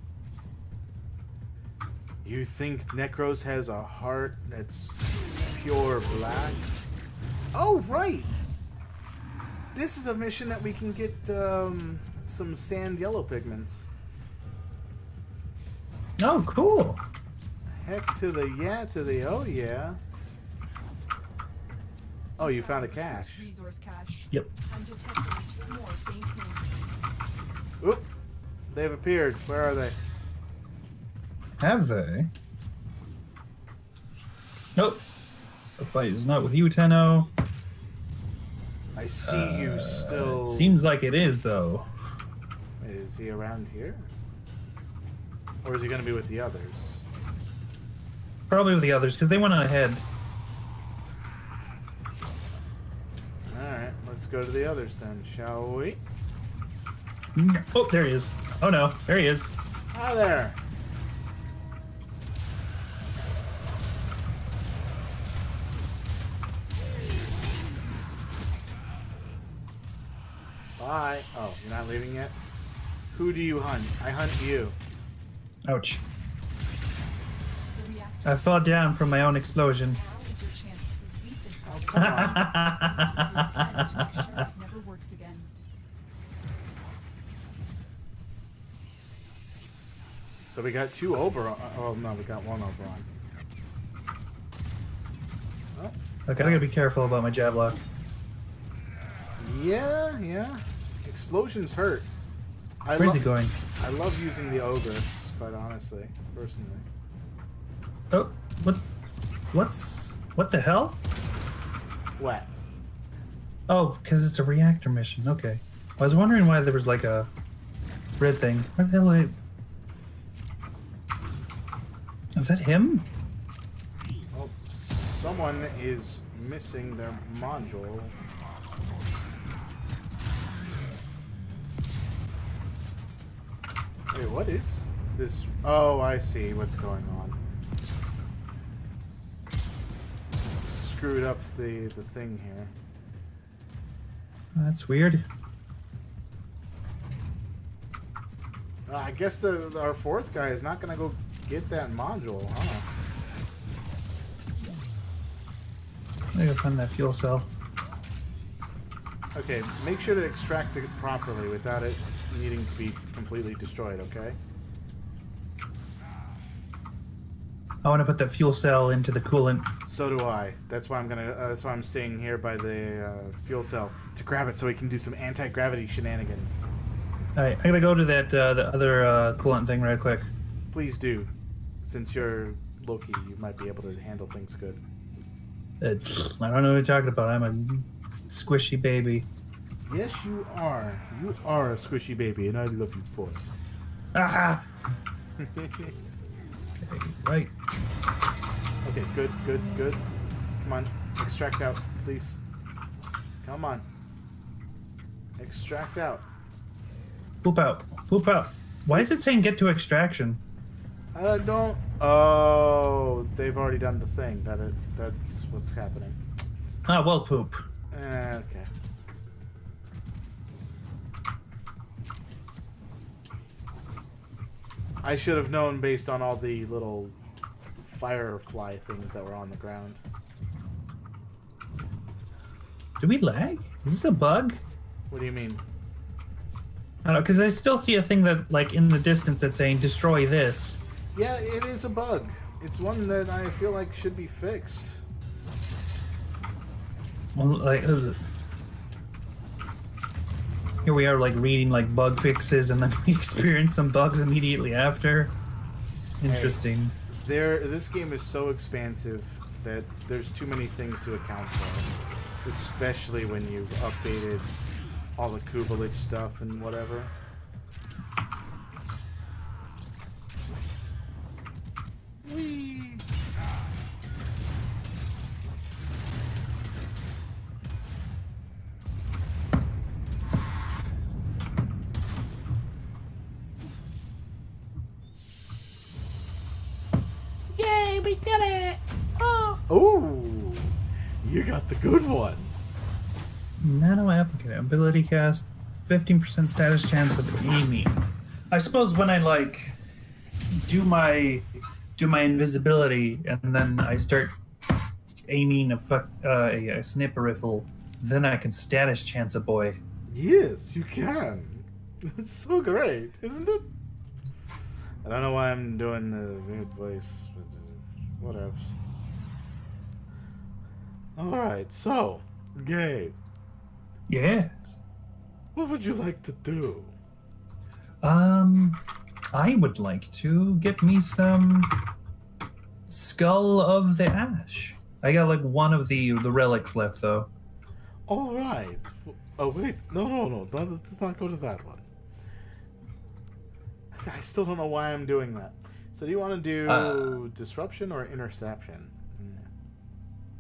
You think Necros has a heart that's pure black? Oh, right! This is a mission that we can get some sand yellow pigments. Oh, cool. Heck to the yeah, to the oh yeah. Oh, you found a cache. Resource cache. Yep. I'm detecting 2 more faint hints. Oop! They've appeared. Where are they? Have they? Nope. The fight is not with you, Tenno. I see you still. Seems like it is, though. Is he around here? Or is he going to be with the others? Probably with the others, because they went on ahead. Alright, let's go to the others then, shall we? Oh, there he is. Oh no, there he is. Hi there! Bye. Oh, you're not leaving yet? Who do you hunt? I hunt you. Ouch. The reactor I fell down from my own explosion. now is your chance to complete this Oh, cycle. come on. To make sure it never works again. So we got 2 Oberon. Oh, no, we got 1 Oberon. Oh, Look, I gotta be careful about my jab lock. yeah, yeah. Explosions hurt. Where's he going? I love using the Ogress, quite honestly, personally. Oh, what the hell? What? Oh, because it's a reactor mission. Okay. I was wondering why there was like a red thing. Where the hell is that him? Well, someone is missing their module. Wait, what is this? Oh, I see what's going on. Screwed up the thing here. That's weird. I guess our fourth guy is not going to go get that module, huh? I gotta find that fuel cell. Okay, make sure to extract it properly without it needing to be completely destroyed, okay? I want to put the fuel cell into the coolant. So do I. That's why that's why I'm staying here by the fuel cell to grab it so we can do some anti-gravity shenanigans. Alright, I gotta go to that the other coolant thing right quick. Please do. Since you're Loki, you might be able to handle things good. I don't know what you're talking about. I'm a squishy baby. Yes, you are. You are a squishy baby, and I love you for it. Aha! Okay, right. Okay, good. Come on, extract out, please. Come on. Extract out. Poop out. Poop out. Why is it saying get to extraction? Don't. Oh, they've already done the thing. That's what's happening. Ah, well, poop. Okay. I should have known based on all the little firefly things that were on the ground. Do we lag? Is this a bug? What do you mean? I don't know, because I still see a thing that, like, in the distance that's saying destroy this. Yeah, it is a bug. It's one that I feel like should be fixed. Well, like, here we are, like, reading, like, bug fixes, and then we experience some bugs immediately after. Interesting. This game is so expansive that there's too many things to account for. Especially when you've updated all the Kubelich stuff and whatever. Whee! Yay, we did it! Oh, you got the good one. Nano applicant ability cast 15% status chance with aiming. I suppose when I like do my invisibility and then I start aiming a sniper rifle, then I can status chance a boy. Yes, you can. It's so great, isn't it? I don't know why I'm doing the weird voice, but whatever. Alright, so, Gabe, Yes. what would you like to do? I would like to get me some Skull of the Ash. I got like one of the relics left though. Alright. Oh, wait. No. Let's not go to that one. I still don't know why I'm doing that. So do you want to do Disruption or Interception?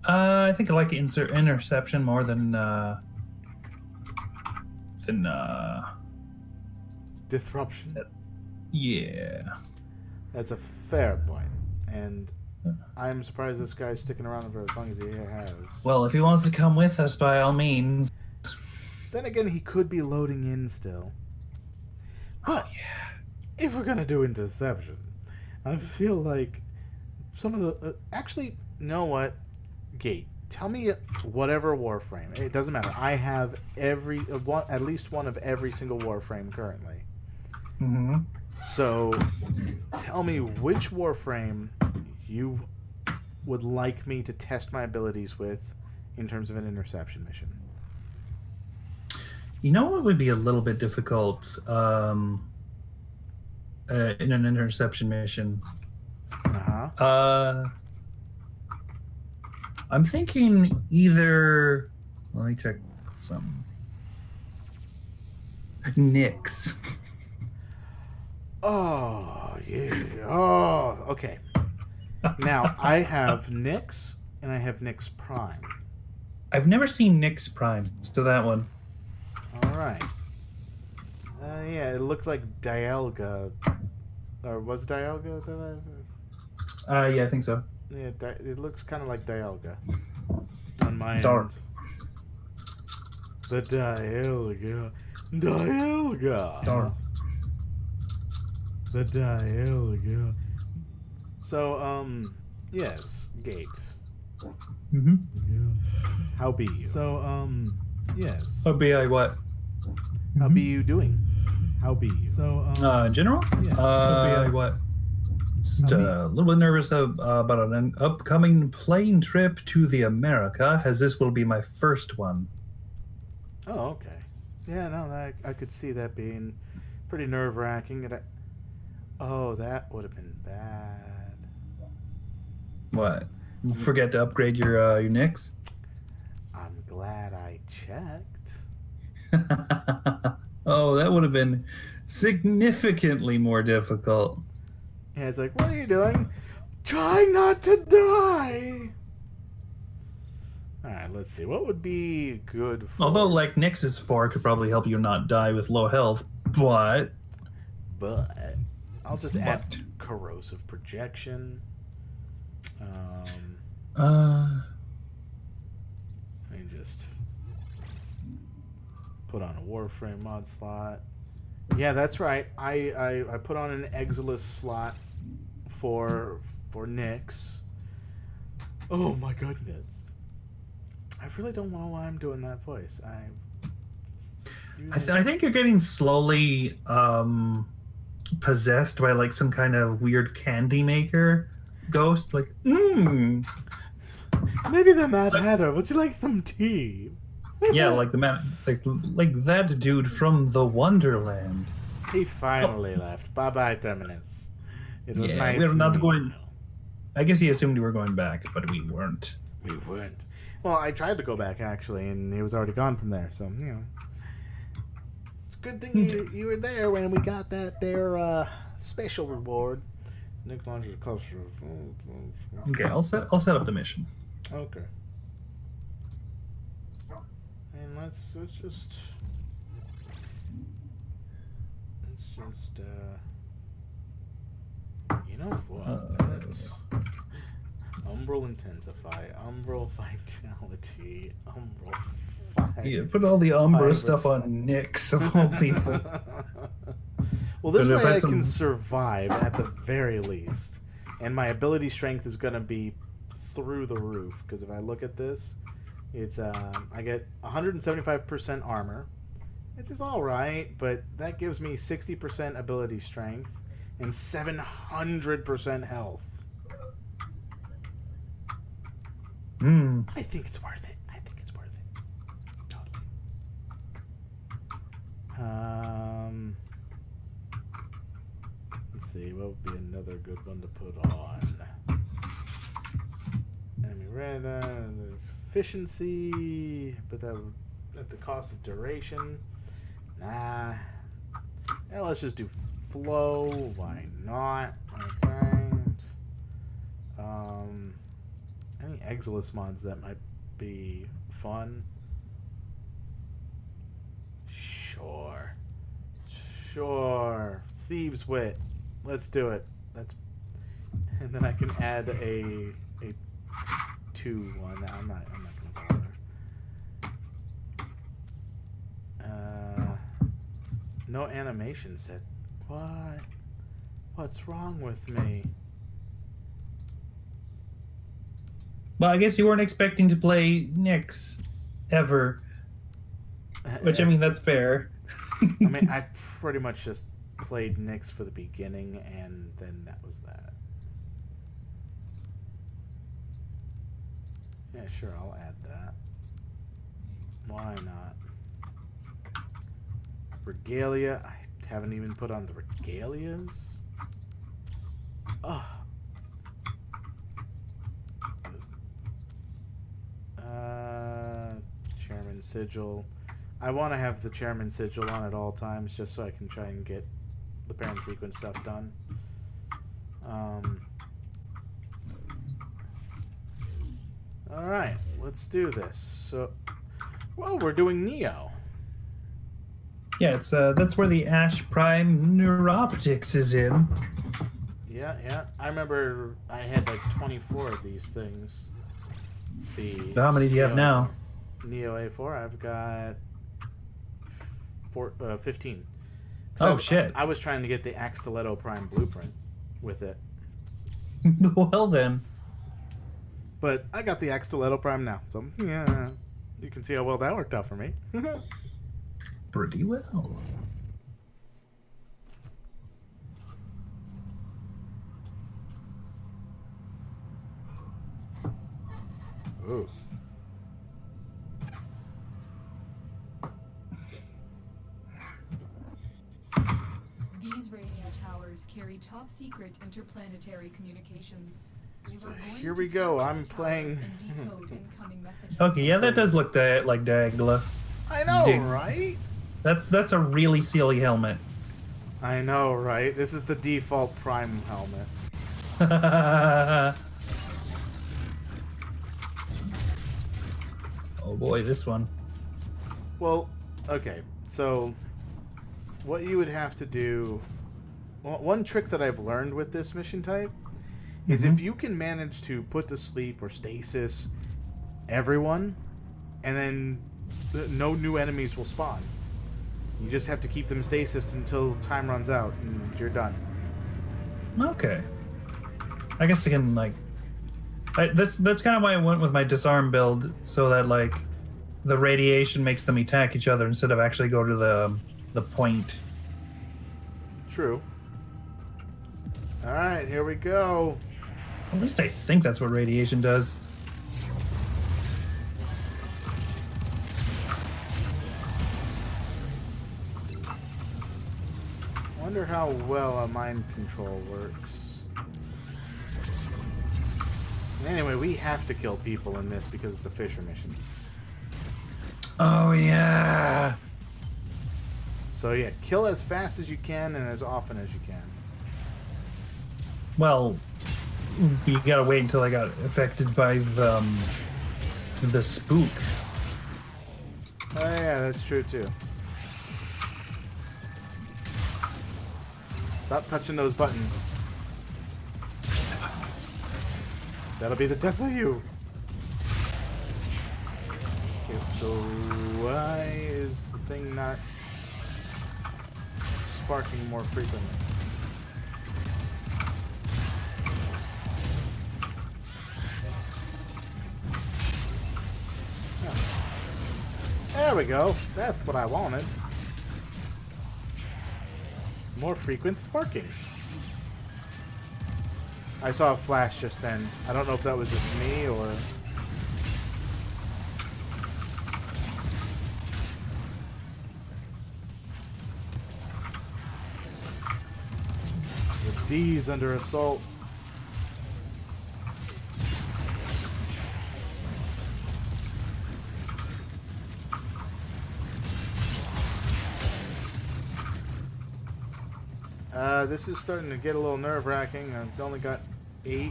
I think I like interception more than Disruption? yeah. That's a fair point. And I'm surprised this guy's sticking around for as long as he has. Well, if he wants to come with us, by all means. Then again, he could be loading in still. But if we're gonna do Interception, I feel like some of the actually, you know what? Gate, tell me whatever Warframe. It doesn't matter. I have at least one of every single Warframe currently. Mm-hmm. So, tell me which Warframe you would like me to test my abilities with in terms of an interception mission. You know what would be a little bit difficult in an interception mission? Uh-huh. I'm thinking either. Let me check some. Nyx. Oh, yeah. Oh, okay. Now, I have Nyx, and I have Nyx Prime. I've never seen Nyx Prime, so that one. All right. Yeah, it looked like Dialga. Or was Dialga? Yeah, I think so. Yeah, it looks kind of like Dialga. On my Dark. end. The Dialga. Dialga. Darn. The Dialga. So, yes, Gate. Mm-hmm. How be you? So, yes. Oh, be I what? How be you doing? How be you? So, In general? Yeah. Be I what? Just a little bit nervous about an upcoming plane trip to the America, as this will be my first one. Oh, okay. Yeah, no, I could see that being pretty nerve-wracking. Oh, that would have been bad. What? You forget to upgrade your Nyx? I'm glad I checked. Oh, that would have been significantly more difficult. Yeah, it's like, what are you doing? Trying not to die. All right, let's see. What would be good for... Although, like, Nyx's 4 could probably help you not die with low health, but... But I'll just add corrosive projection. Let me just put on a Warframe mod slot. Yeah, that's right. I put on an Exilus slot for Nyx. Oh my goodness. I really don't know why I'm doing that voice. I think you're getting slowly possessed by like some kind of weird candy maker ghost. Like, maybe the Mad Hatter. Would you like some tea? Yeah, like the man, like that dude from the Wonderland. He finally left. Bye bye, Terminus. It was nice. We're not meeting going. you. I guess he assumed we were going back, but we weren't. We weren't. Well, I tried to go back actually, and he was already gone from there. So you know, it's a good thing you were there when we got that there special reward. Nick launches cluster. Okay, I'll set up the mission. Okay. And let's just you know what? Umbral Intensify, Umbral Vitality, Umbral Fire. Yeah, put all the Umbra stuff on Nyx of all people. Well, this way I can survive at the very least. And my ability strength is going to be through the roof. Because if I look at this, it's I get 175% armor, which is alright. But that gives me 60% ability strength and 700% health. I think it's worth it. I think it's worth it. Totally. Let's see. What would be another good one to put on? Enemy red. Efficiency, but that would at the cost of duration. Nah. Yeah, let's just do flow. Why not? Okay. Any Exilus mods that might be fun? Sure. Thieves' Wit. Let's do it. And then I can add a 2 one. I'm not gonna bother. No animation set. What? What's wrong with me? Well, I guess you weren't expecting to play Nyx ever. Which, I mean, that's fair. I mean, I pretty much just played Nyx for the beginning, and then that was that. Yeah, sure, I'll add that. Why not? Regalia. I haven't even put on the regalias. Oh. Chairman Sigil. I want to have the Chairman Sigil on at all times just so I can try and get the parent sequence stuff done. Alright, let's do this. So, well, we're doing Neo. Yeah, it's that's where the Ash Prime Neuroptics is in. Yeah. I remember I had like 24 of these things. So how many do you have now? Neo A4, I've got 15. Oh, shit. I was trying to get the Axtiletto Prime blueprint with it. Well then. But I got the Axtiletto Prime now, so yeah, you can see how well that worked out for me. Pretty well. Ooh. These radio towers carry top secret interplanetary communications. So here we go. I'm playing. Okay, yeah, that does look like Diagla. I know, Ding. right? That's a really silly helmet. I know, right? This is the default Prime helmet. Oh boy, this one. Well, okay. So, what you would have to do. One trick that I've learned with this mission type is if you can manage to put to sleep or stasis everyone, and then no new enemies will spawn. You just have to keep them stasis until time runs out, and you're done. Okay. I guess I can like. That's kind of why I went with my disarm build, so that like the radiation makes them attack each other instead of actually go to the point. True. All right, here we go. At least I think that's what radiation does. Wonder how well a mind control works. Anyway, we have to kill people in this because it's a Fisher mission. Oh yeah. So yeah, kill as fast as you can and as often as you can. Well, you gotta wait until I got affected by the spook. Oh yeah, that's true too. Stop touching those buttons. That'll be the death of you. Okay, so why is the thing not sparking more frequently? There we go. That's what I wanted. More frequent sparking. I saw a flash just then. I don't know if that was just me or... The D's under assault. This is starting to get a little nerve-wracking. I've only got 8.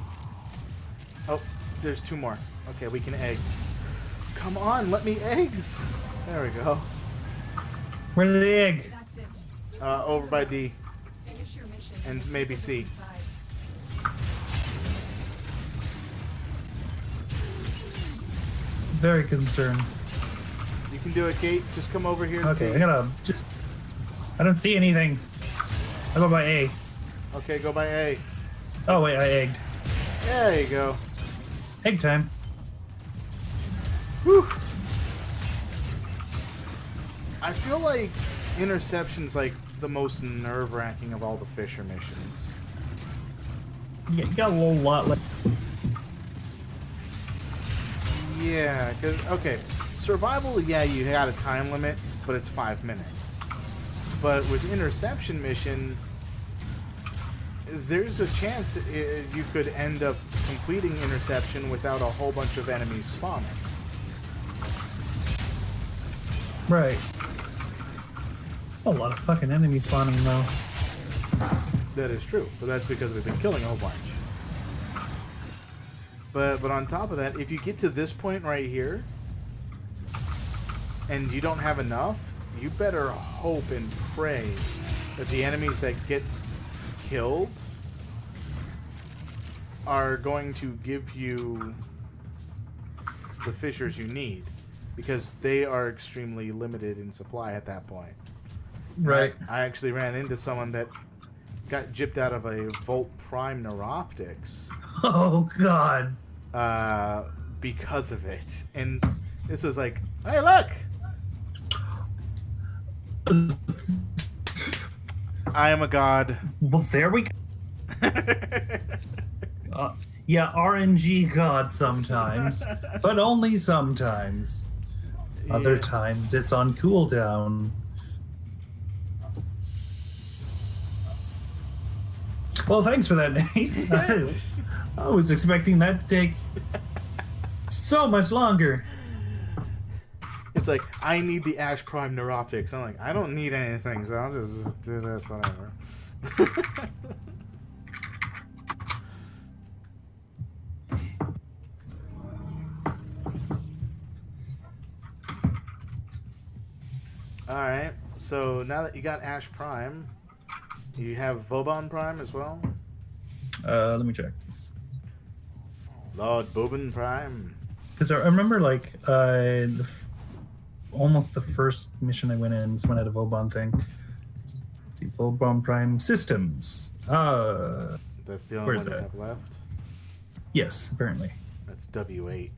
Oh, there's 2 more. Okay, we can eggs. Come on, let me eggs! There we go. Where's the egg? That's it. Over by D. Finish your mission And maybe C. inside. Very concerned. You can do it, Kate. Just come over here. Okay, to I gotta just. I don't see anything. I'll go by A. Okay, go by A. Oh wait, I egged. There you go. Egg time. Whew. I feel like Interception's like the most nerve-wracking of all the Fisher missions. Yeah, you got a little lot left. Yeah, because, okay, survival, yeah, you had a time limit, but it's 5 minutes. But with interception mission, there's a chance you could end up completing interception without a whole bunch of enemies spawning. Right. There's a lot of fucking enemies spawning though. That is true, but that's because we've been killing a whole bunch. But on top of that, if you get to this point right here, and you don't have enough, you better hope and pray that the enemies that get killed are going to give you the fissures you need, because they are extremely limited in supply at that point. Right. I actually ran into someone that got gypped out of a Volt Prime Neuroptics Oh god. because of it. And this was like, hey, look! I am a god. Well, there we go. Yeah, RNG god sometimes, but only sometimes. Other Yeah. times it's on cooldown. Well, thanks for that, Nase. I was expecting that to take so much longer. It's like, I need the Ash Prime Neuroptics. I'm like, I don't need anything, so I'll just do this, whatever. Alright, so now that you got Ash Prime, you have Vauban Prime as well? Let me check. Lord Boban Prime. Because I remember, like, almost the first mission I went in, someone had a Vauban thing. Let's see, Vauban Prime Systems. That's the only Where's one you that? have left. Yes, apparently. That's W8.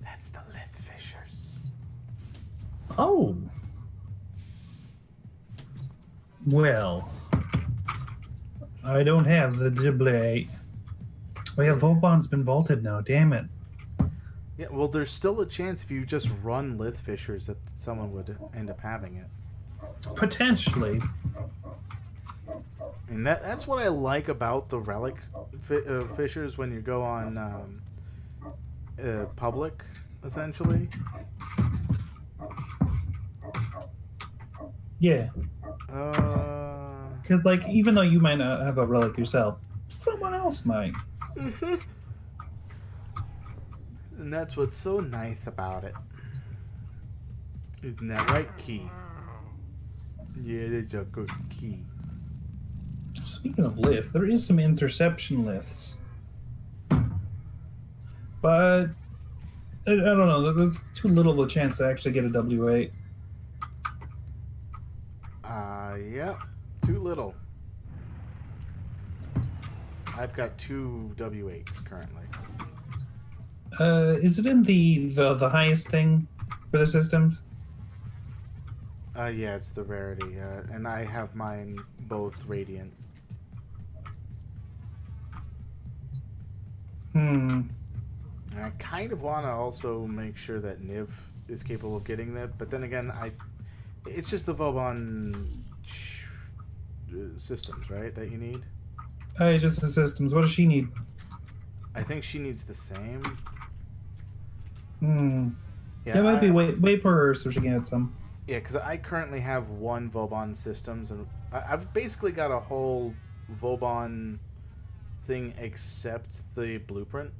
That's the Lith Fissures. Oh! Well, I don't have the Diblé. Oh yeah, Vauban's been vaulted now, damn it. Yeah, well, there's still a chance if you just run Lith Fissures that someone would end up having it. Potentially. And that's what I like about the Relic Fissures when you go on public, essentially. Yeah. Because, like, even though you might not have a relic yourself, someone else might. And that's what's so nice about it. Isn't that right, Key? Yeah, that's a good key. Speaking of lith, there is some interception liths. But, I don't know, there's too little of a chance to actually get a W8. Yeah, too little. I've got 2 W8s currently. Is it in the highest thing for the systems? Yeah, it's the rarity, and I have mine both Radiant. And I kind of want to also make sure that Niv is capable of getting that, but then again, it's just the Vauban systems, right, that you need? It's just the systems. What does she need? I think she needs the same. Yeah, That might be wait for her so she can get some. Yeah, because I currently have 1 Vauban systems, and I've basically got a whole Vauban thing except the blueprint.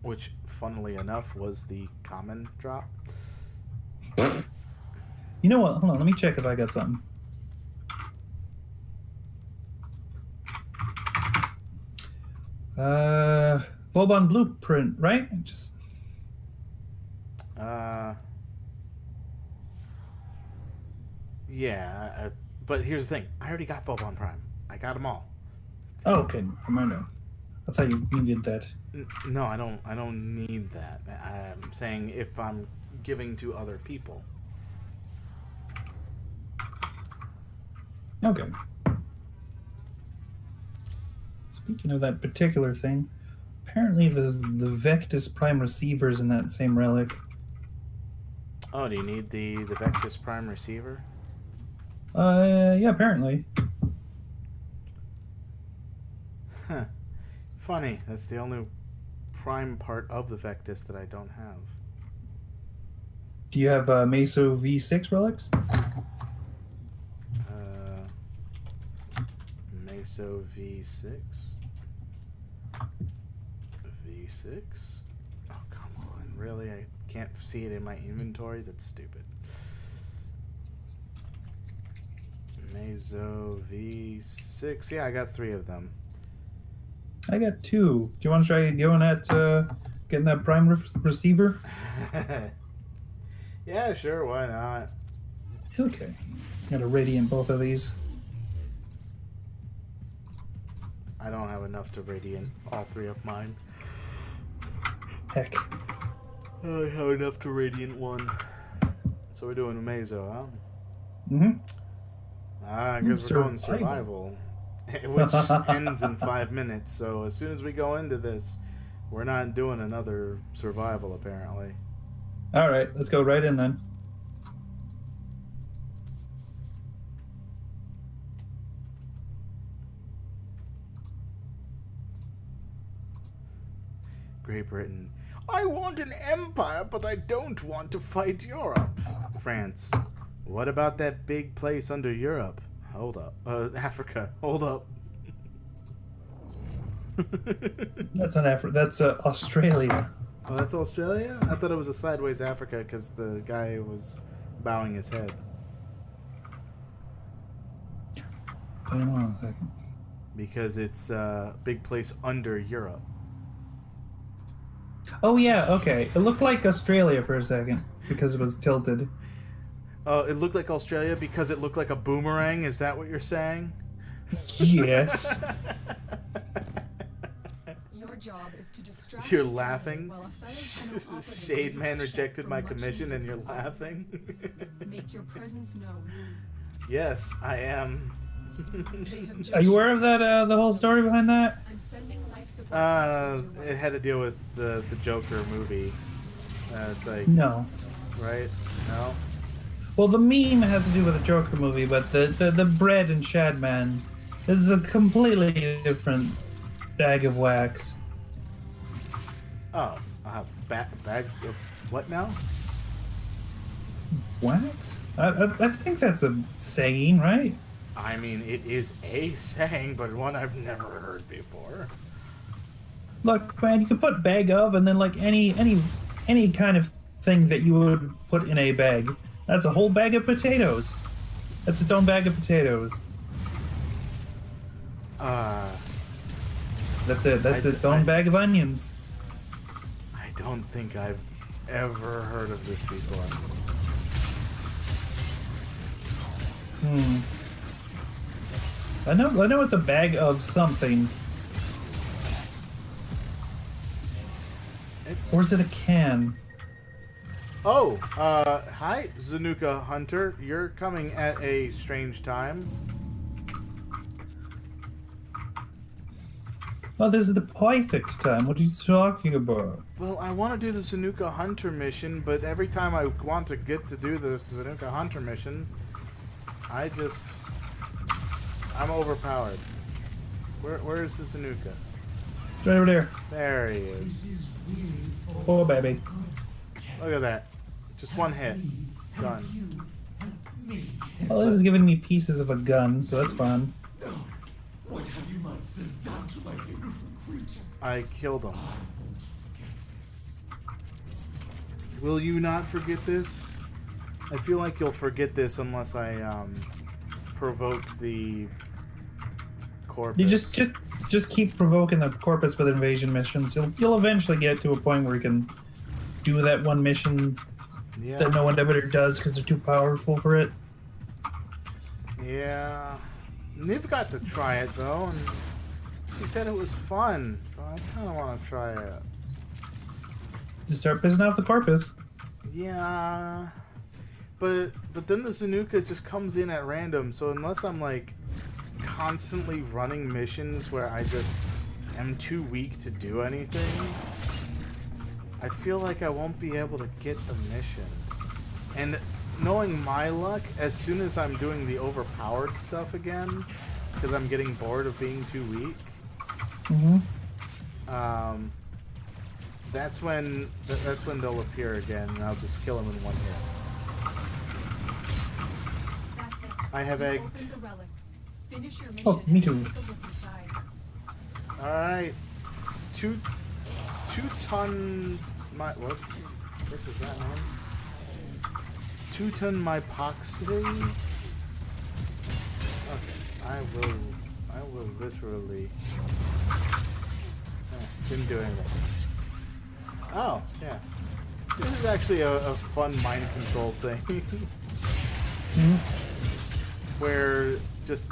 Which, funnily enough, was the common drop. You know what? Hold on, let me check if I got something. Vauban blueprint, right? Just yeah, but here's the thing. I already got Vauban Prime. I got them all. oh, okay. I thought you needed that. No, I don't need that. I'm saying if I'm giving to other people. Okay. Speaking of that particular thing, Apparently, the Vectis Prime receivers in that same relic. Oh, do you need the Vectis Prime receiver? Yeah, apparently. Huh. Funny. That's the only prime part of the Vectis that I don't have. Do you have Meso V6 relics? Meso V6. V6? Oh, come on. Really? I can't see it in my inventory? That's stupid. Meso V6. Yeah, I got 3 of them. I got 2. Do you want to try going at getting that prime receiver? Yeah, sure. Why not? Okay. Got a radiant both of these. I don't have enough to radiant all 3 of mine. Heck. I only have enough to radiant 1. So we're doing a Meso, huh? Mm-hmm. I guess we're doing survival. Which ends in 5 minutes, so as soon as we go into this, we're not doing another survival, apparently. Alright, let's go right in then. Great Britain. I want an empire, but I don't want to fight Europe. France. What about that big place under Europe? Hold up. Africa. Hold up. That's not Africa. That's Australia. Oh, that's Australia? I thought it was a sideways Africa because the guy was bowing his head. Hold on a second. Because it's a big place under Europe. Oh yeah, okay. It looked like Australia for a second because it was tilted. Oh, it looked like Australia because it looked like a boomerang? Is that what you're saying? Yes. Your job is to distract You're the enemy laughing? while a fellow panel operator Shade Man makes a check rejected for my much commission and needed you're supplies. laughing? Make your presence known. Yes, I am. They have just Are you aware of that? The whole story behind that? I'm sending life support boxes your way. It had to deal with the Joker movie. It's like, No. right? No? Well, the meme has to do with the Joker movie, but the bread and Shadman, this is a completely different bag of wax. Oh, bag of what now? Wax? I think that's a saying, right? I mean, it is a saying, but one I've never heard before. Look, man, you can put bag of and then like any kind of thing that you would put in a bag. That's a whole bag of potatoes. That's its own bag of potatoes. That's it. That's its own bag of onions. I don't think I've ever heard of this before. I know it's a bag of something. Or is it a can? Oh, hi, Zanuka Hunter. You're coming at a strange time. Oh, this is the perfect time. What are you talking about? Well, I want to do the Zanuka Hunter mission, but every time I want to get to do the Zanuka Hunter mission, I'm overpowered. Where is the Zanuka? It's right over there. There he is. Oh, baby. Look at that. Just one hit. Done. Well, it was giving me pieces of a gun, so that's fun. What have you monsters done to my beautiful creature? I killed him. Will you not forget this? I feel like you'll forget this unless I provoke the corpus. You just keep provoking the corpus with invasion missions. You'll eventually get to a point where you can do that one mission that no one ever does because they're too powerful for it. Yeah. Niv got to try it though, and he said it was fun, so I kind of want to try it. Just start pissing off the corpus. Yeah. But then the Zanuka just comes in at random, so unless I'm like constantly running missions where I just am too weak to do anything, I feel like I won't be able to get the mission. And knowing my luck, as soon as I'm doing the overpowered stuff again, because I'm getting bored of being too weak, that's when they'll appear again, and I'll just kill them in one hit. That's it. I have You egged. opened the relic. Finish your mission Oh, me too. and take a look inside. All right, two ton. What is that, man? 2 ton mypoxy. Okay, I will literally. Didn't do anything. Oh, yeah. This is actually a fun mind control thing. Where just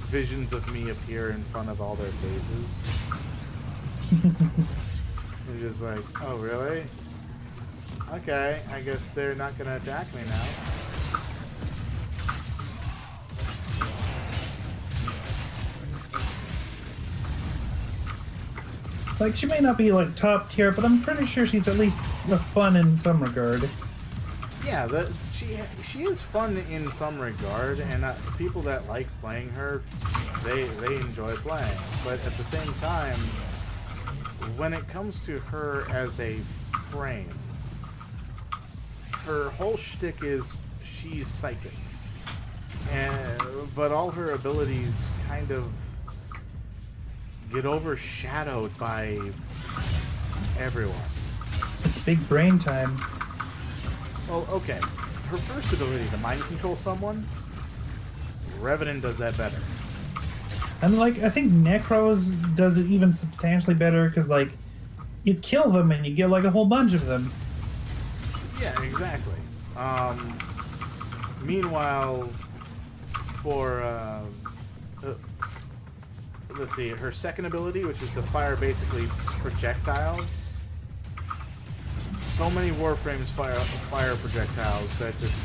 visions of me appear in front of all their faces. And just like, oh really? Okay, I guess they're not gonna attack me now. Like, she may not be, like, top tier, but I'm pretty sure she's at least fun in some regard. Yeah, she is fun in some regard, and people that like playing her, they enjoy playing. But at the same time, when it comes to her as a frame, her whole shtick is she's psychic, but all her abilities kind of get overshadowed by everyone. It's big brain time. Well, okay. Her first ability to mind control someone, Revenant does that better. And, like, I think Necros does it even substantially better, because, like, you kill them and you get, like, a whole bunch of them. Yeah, exactly. Meanwhile, for let's see, her second ability, which is to fire basically projectiles. So many Warframes fire projectiles that just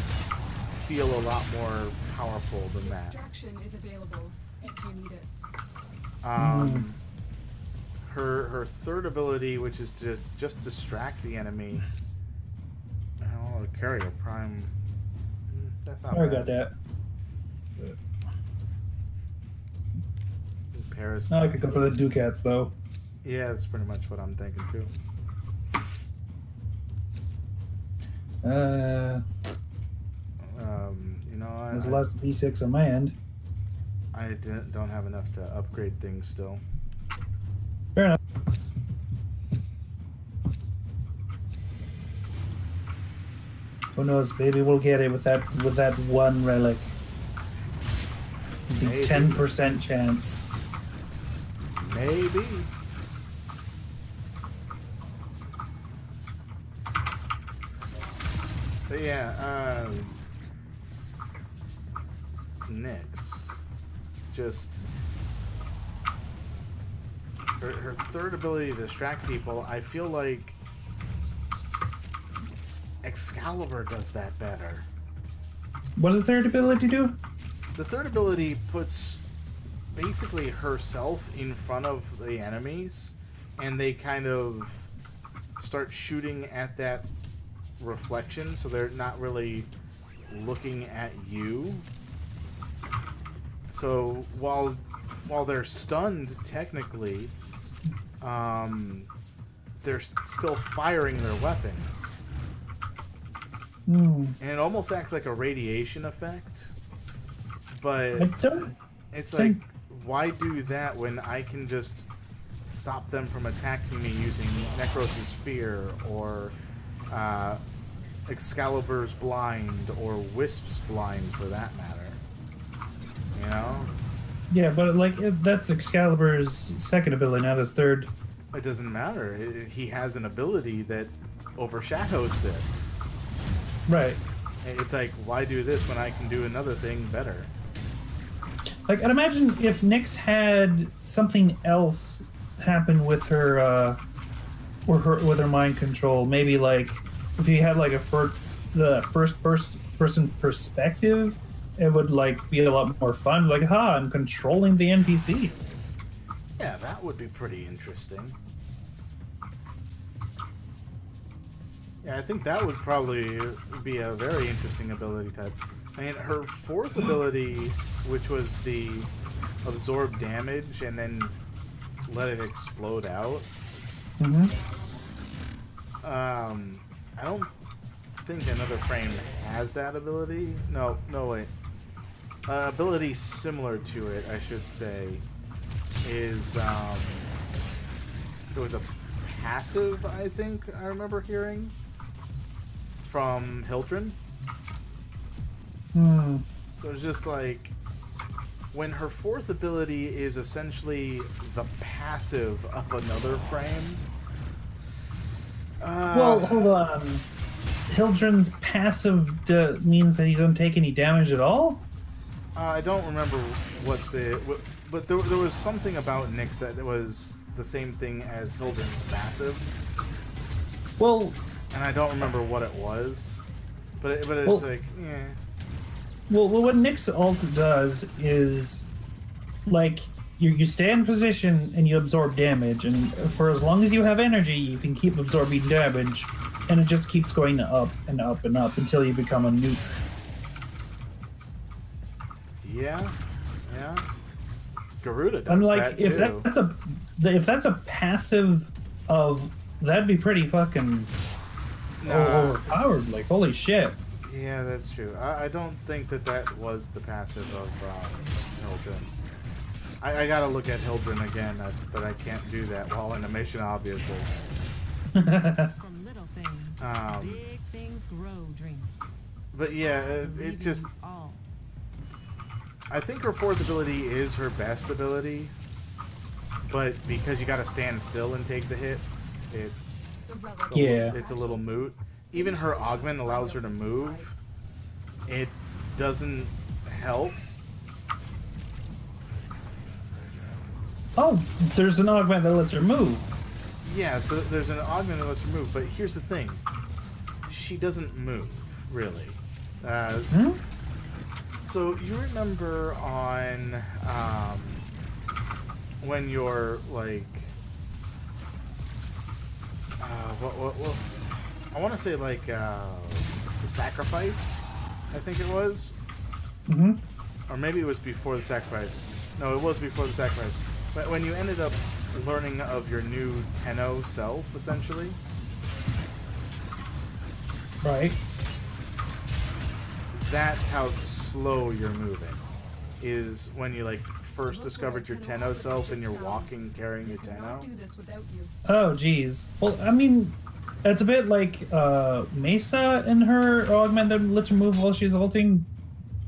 feel a lot more powerful than that. Extraction is available if you need it. Her third ability, which is to just distract the enemy. Oh, carrier prime. That's not I bad. got that. Paris. I could go for the Ducats, though. Yeah, that's pretty much what I'm thinking too. You know, There's less V6 on my end. I don't have enough to upgrade things still. Fair enough. Who knows? Maybe we'll get it with that one relic. It's a Maybe. 10% chance. Maybe. But yeah, Nyx. Just her third ability to distract people, I feel like Excalibur does that better. What does the third ability do? The third ability puts basically herself in front of the enemies, and they kind of start shooting at that reflection, so they're not really looking at you. So while they're stunned, technically, they're still firing their weapons. And it almost acts like a radiation effect. But I don't it's think- like, why do that when I can just stop them from attacking me using Necros' Spear, or Excalibur's Blind, or Wisp's Blind for that matter? You know? Yeah, but like that's Excalibur's second ability, not his third. It doesn't matter. He has an ability that overshadows this. Right. It's like, why do this when I can do another thing better? Like, I'd imagine if Nyx had something else happen with her, with her mind control, maybe like if you had like the first person's perspective, it would like be a lot more fun. Like, I'm controlling the NPC. Yeah, that would be pretty interesting. Yeah, I think that would probably be a very interesting ability type. I mean, her fourth ability, which was the absorb damage and then let it explode out. Mm-hmm. I don't think another frame has that ability. No, wait. Ability similar to it, I should say, is there was a passive, I think I remember hearing from Hildren. Hmm. So it's just like when her fourth ability is essentially the passive of another frame. Well, hold on. Hildren's passive means that he doesn't take any damage at all? I don't remember but there was something about Nyx that was the same thing as Hildren's passive. Well, And I don't remember what it was, but it's well, like, yeah. Well, what Nyx ult does is, like, you stay in position and you absorb damage, and for as long as you have energy, you can keep absorbing damage, and it just keeps going up and up and up until you become a nuke. Yeah. Garuda does I'm that like, too. if that's a passive of, that'd be pretty fucking overpowered. Like, holy shit. Yeah, that's true. I don't think that was the passive of Hildren. I gotta look at Hildren again, but I can't do that while in a mission, obviously. From little things, big things grow dreamers. But yeah, it just... I think her fourth ability is her best ability, but because you gotta stand still and take the hits, it's a little moot. Even her augment allows her to move. It doesn't help. Oh, there's an augment that lets her move. Yeah, so there's an augment that lets her move, but here's the thing. She doesn't move, really. So you remember on when you're like what I want to say like the sacrifice, I think it was, or maybe it was before the sacrifice. No, it was before the sacrifice. But when you ended up learning of your new Tenno self, essentially, right? That's how slow you're moving. Is when you like first discovered your Tenno self and you're walking carrying your Tenno. Oh, geez. Well, I mean, it's a bit like Mesa in her augment that lets her move while she's ulting.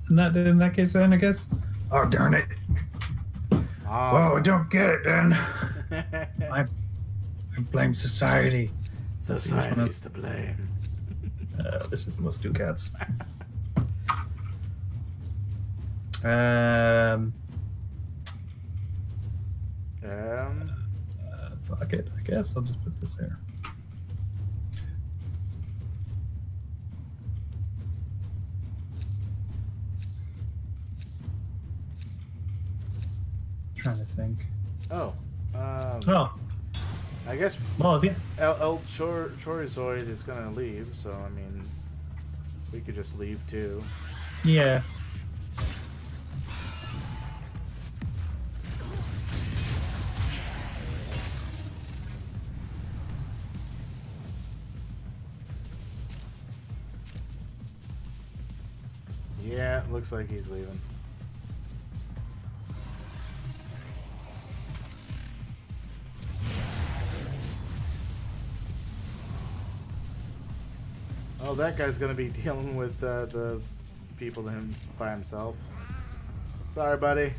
In that case, then I guess. Oh, darn it! Well, we don't get it then. I blame society. Society's to blame. This is the most two cats. Fuck it. I guess I'll just put this there. Trying to think. I guess Well, if you... El Chorizoid is gonna leave, so I mean, we could just leave too. Yeah. Yeah, looks like he's leaving. Oh, that guy's gonna be dealing with the people by himself. Sorry, buddy.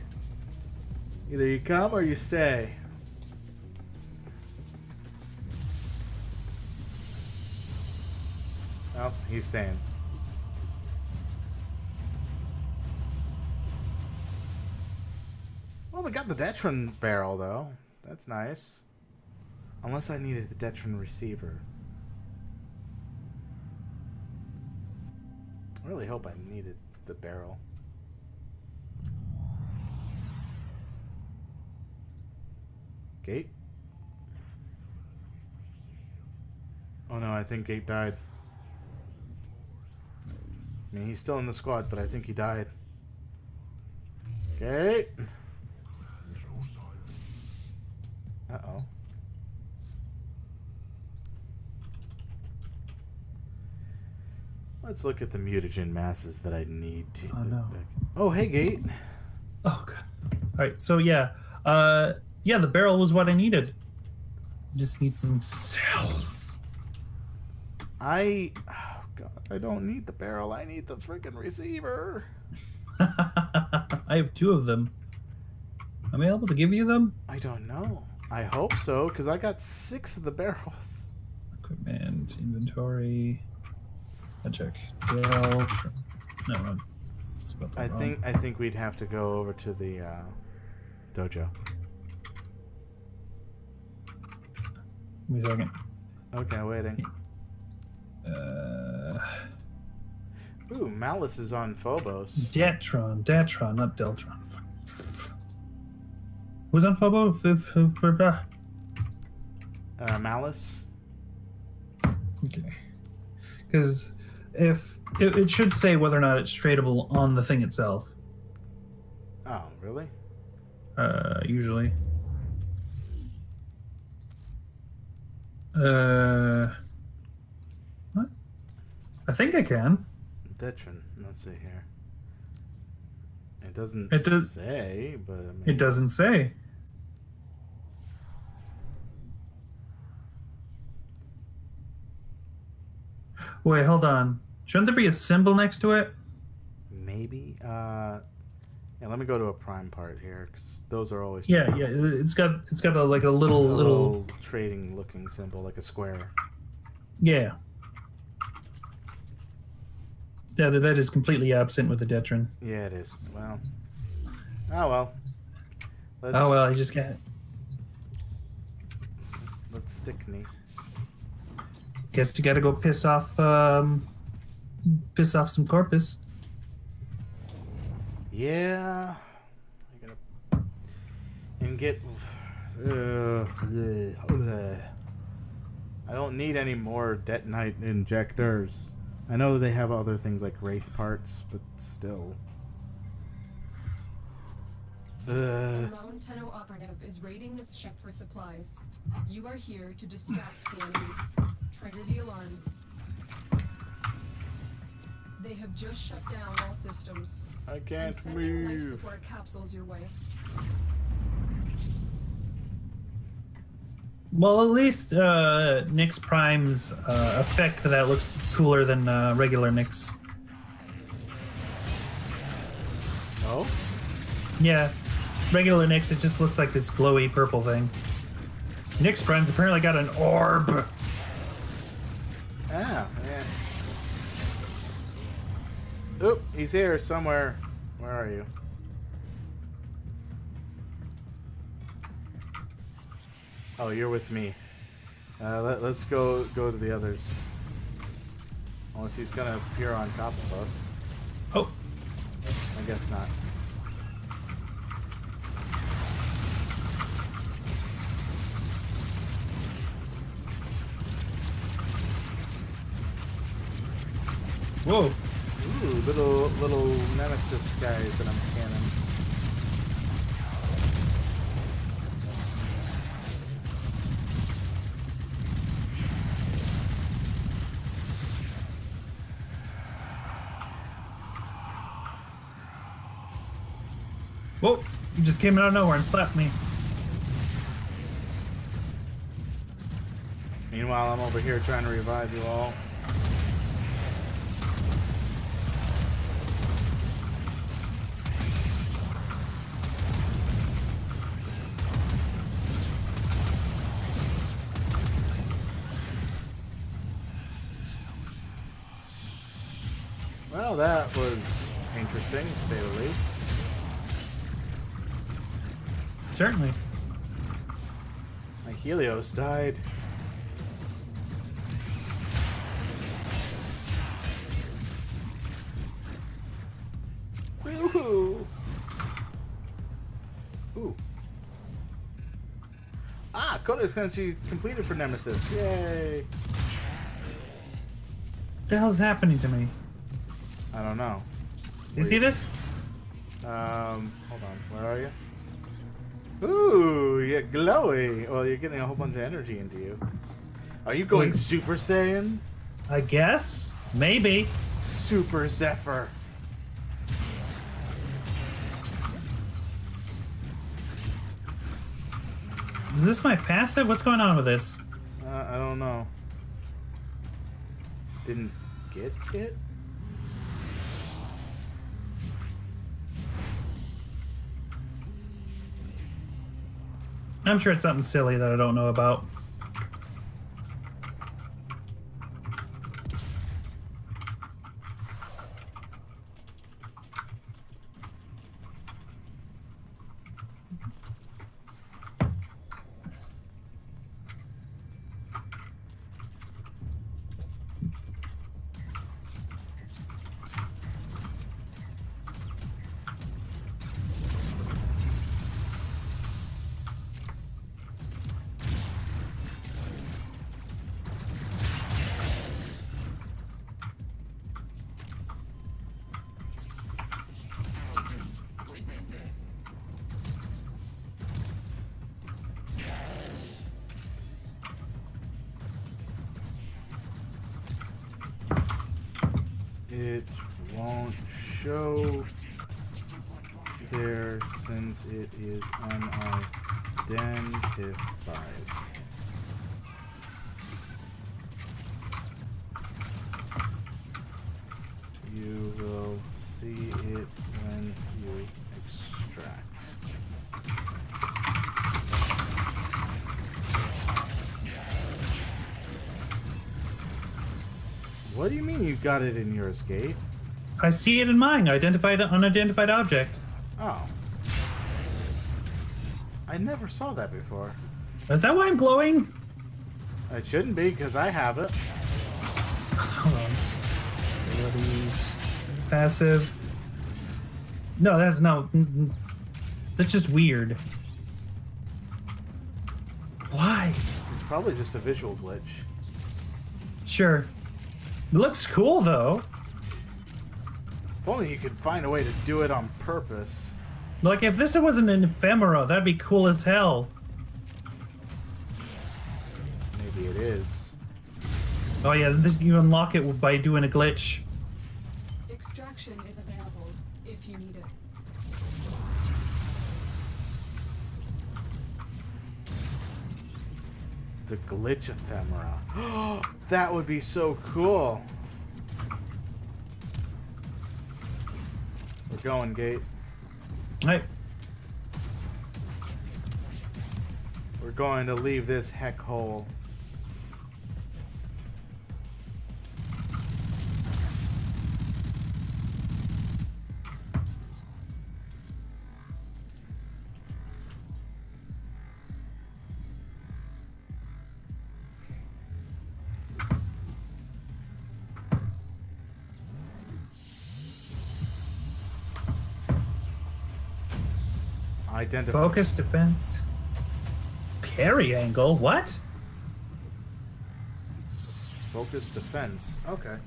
Either you come or you stay. Oh, he's staying. Well, we got the Detron barrel, though. That's nice. Unless I needed the Detron receiver. I really hope I needed the barrel. Gate? Oh no, I think Gate died. I mean, he's still in the squad, but I think he died. Gate! Uh-oh. Let's look at the mutagen masses that I need to... Oh, no. Oh, hey, Gate! Oh, God. Alright, so yeah. Yeah, the barrel was what I needed. Just need some cells. Oh, God, I don't need the barrel. I need the freaking receiver. I have 2 of them. Am I able to give you them? I don't know. I hope so, because I got 6 of the barrels. Equipment, inventory. I check. Dale. No, I think we'd have to go over to the dojo. Give me a second. Okay, waiting. Ooh, Malice is on Phobos. Datron, not Deltron. Who's on Phobos? Malice. Okay. Because if it should say whether or not it's tradable on the thing itself. Oh, really? Usually. What? I think I can. Detron. Let's see here. It doesn't say, but I mean... It doesn't say. Wait, hold on. Shouldn't there be a symbol next to it? Maybe. Yeah, let me go to a prime part here, because those are always... Yeah. It's got a, like a little trading looking symbol, like a square. Yeah. Yeah, that is completely absent with the Detron. Yeah, it is. Well. Oh, well. I just can't. Let's stick knee. Guess you gotta go piss off some corpus. Yeah. I gotta... And get... I don't need any more detonite injectors. I know they have other things like wraith parts, but still. A lone Tenno operative is raiding this ship for supplies. You are here to distract the enemy. Trigger the alarm. They have just shut down all systems. I can't sending life move. support capsules your way. Well, at least Nyx Prime's effect for that looks cooler than regular Nyx. Oh? Yeah, regular Nyx, it just looks like this glowy purple thing. Nyx Prime's apparently got an orb. Ah, yeah. Oop, he's here somewhere. Where are you? Oh, you're with me. Let's go to the others. Unless he's gonna appear on top of us. Oh. I guess not. Whoa. Ooh, little nemesis guys that I'm scanning. Whoa, you just came out of nowhere and slapped me. Meanwhile, I'm over here trying to revive you all. Well, that was interesting, to say the least. Certainly. My Helios died. Woohoo! Ooh. Codex country completed for Nemesis. Yay! What the hell's happening to me? I don't know. You see this? Hold on. Where are you? Ooh, you're glowy. Well, you're getting a whole bunch of energy into you. Are you going Super Saiyan? I guess. Maybe. Super Zephyr. Is this my passive? What's going on with this? I don't know. Didn't get it? I'm sure it's something silly that I don't know about. It won't show there since it is unidentified. You will see it when you extract. What do you mean you got it in yours, Gate? I see it in mine. Identified unidentified object. Oh. I never saw that before. Is that why I'm glowing? It shouldn't be, because I have it. Hold on. Abilities. Passive. No, that's not. That's just weird. Why? It's probably just a visual glitch. Sure. It looks cool, though. If only you could find a way to do it on purpose. Like, if this wasn't an ephemera, that'd be cool as hell. Maybe it is. Oh yeah, this you unlock it by doing a glitch. Extraction is available if you need it. The glitch ephemera. That would be so cool. We're going, Gate. Right. We're going to leave this heck hole. Identify. Focus, defense. Parry angle? What? Focus defense. Okay.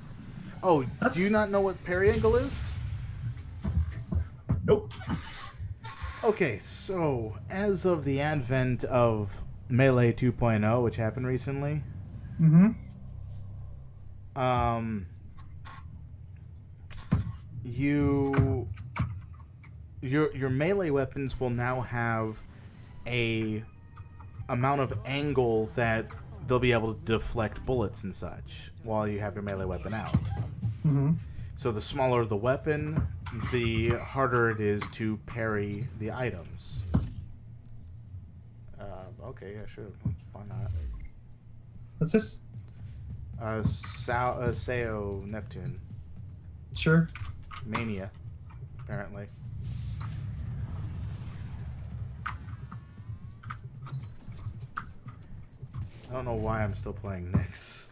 Oh, That's... do you not know what parry angle is? Nope. Okay, so as of the advent of Melee 2.0, which happened recently, your melee weapons will now have a amount of angle that they'll be able to deflect bullets and such while you have your melee weapon out. So the smaller the weapon, the harder it is to parry the items. Okay, yeah, sure. Why not? What's this? Sao Neptune. Sure. Mania, apparently. I don't know why I'm still playing Nyx.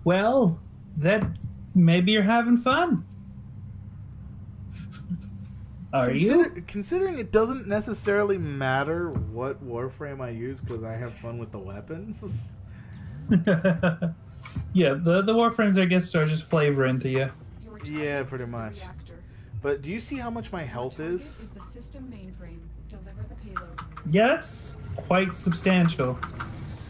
Well, that maybe you're having fun. Are you? Considering it doesn't necessarily matter what Warframe I use because I have fun with the weapons. Yeah, the Warframes, I guess, are just flavoring to you. Yeah, pretty much. But do you see how much my health is? The system mainframe. Deliver the payload. Yeah, that's quite substantial.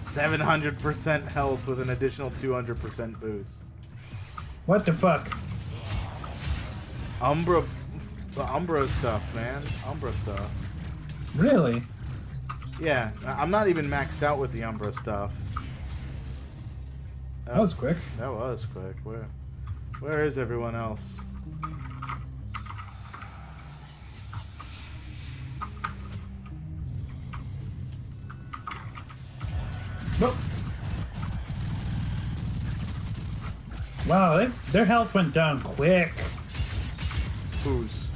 700% health with an additional 200% boost. What the fuck? Umbra stuff, man. Umbra stuff. Really? Yeah, I'm not even maxed out with the Umbra stuff. That was quick. That was quick. Where is everyone else? Nope. Wow, their health went down quick. Whose?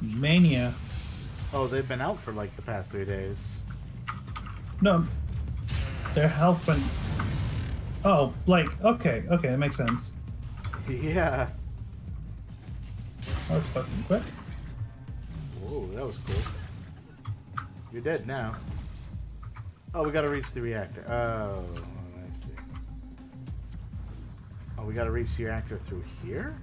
Mania. Oh, they've been out for like the past 3 days. No. Their health went... Oh, like, okay, that makes sense. Yeah. That was fucking quick. Whoa, that was cool. You're dead now. Oh, we gotta reach the reactor. Oh, I see. Oh, we gotta reach the reactor through here?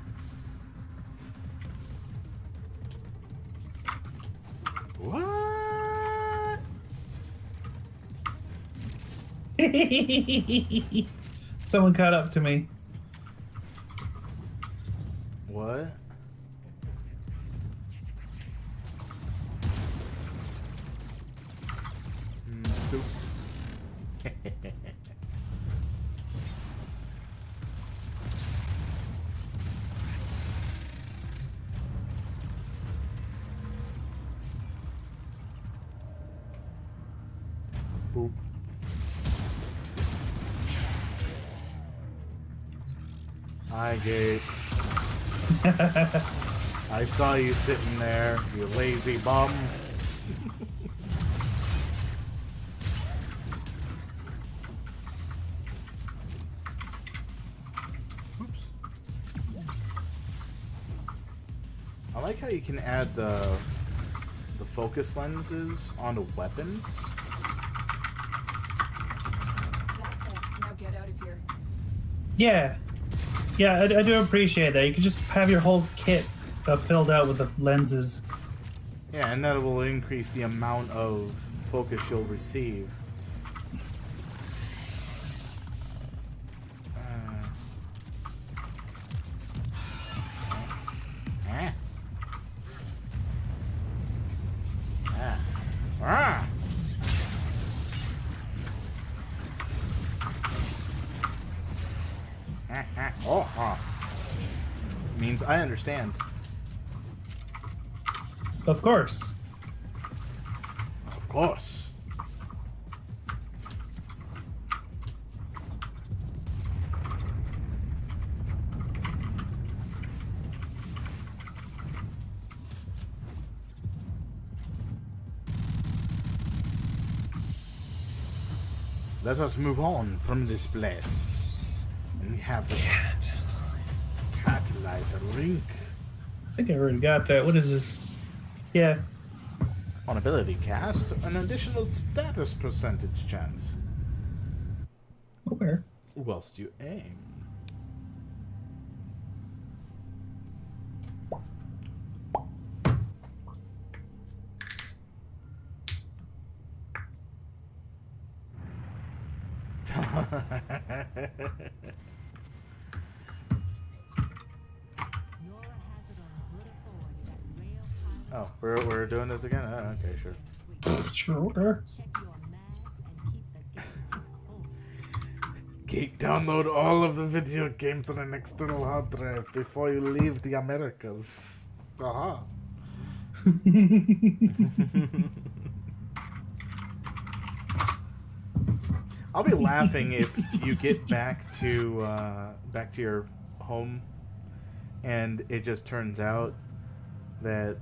What? Someone caught up to me. What? Boop. Hi, Gate. I saw you sitting there, you lazy bum. Oops. I like how you can add the focus lenses onto weapons. That's it. Now get out of here. Yeah. Yeah, I do appreciate that. You can just have your whole kit filled out with the lenses. Yeah, and that will increase the amount of focus you'll receive. Means I understand. Of course. Of course. Let us move on from this place. And we have the catalyzer link. I think I already got that. What is this? Yeah. On ability cast, an additional status percentage chance. Okay. Whilst you aim. Oh, we're doing this again? Oh, okay, sure. Sure, okay. Gate, download all of the video games on an external hard drive before you leave the Americas. Aha. I'll be laughing if you get back to your home, and it just turns out that,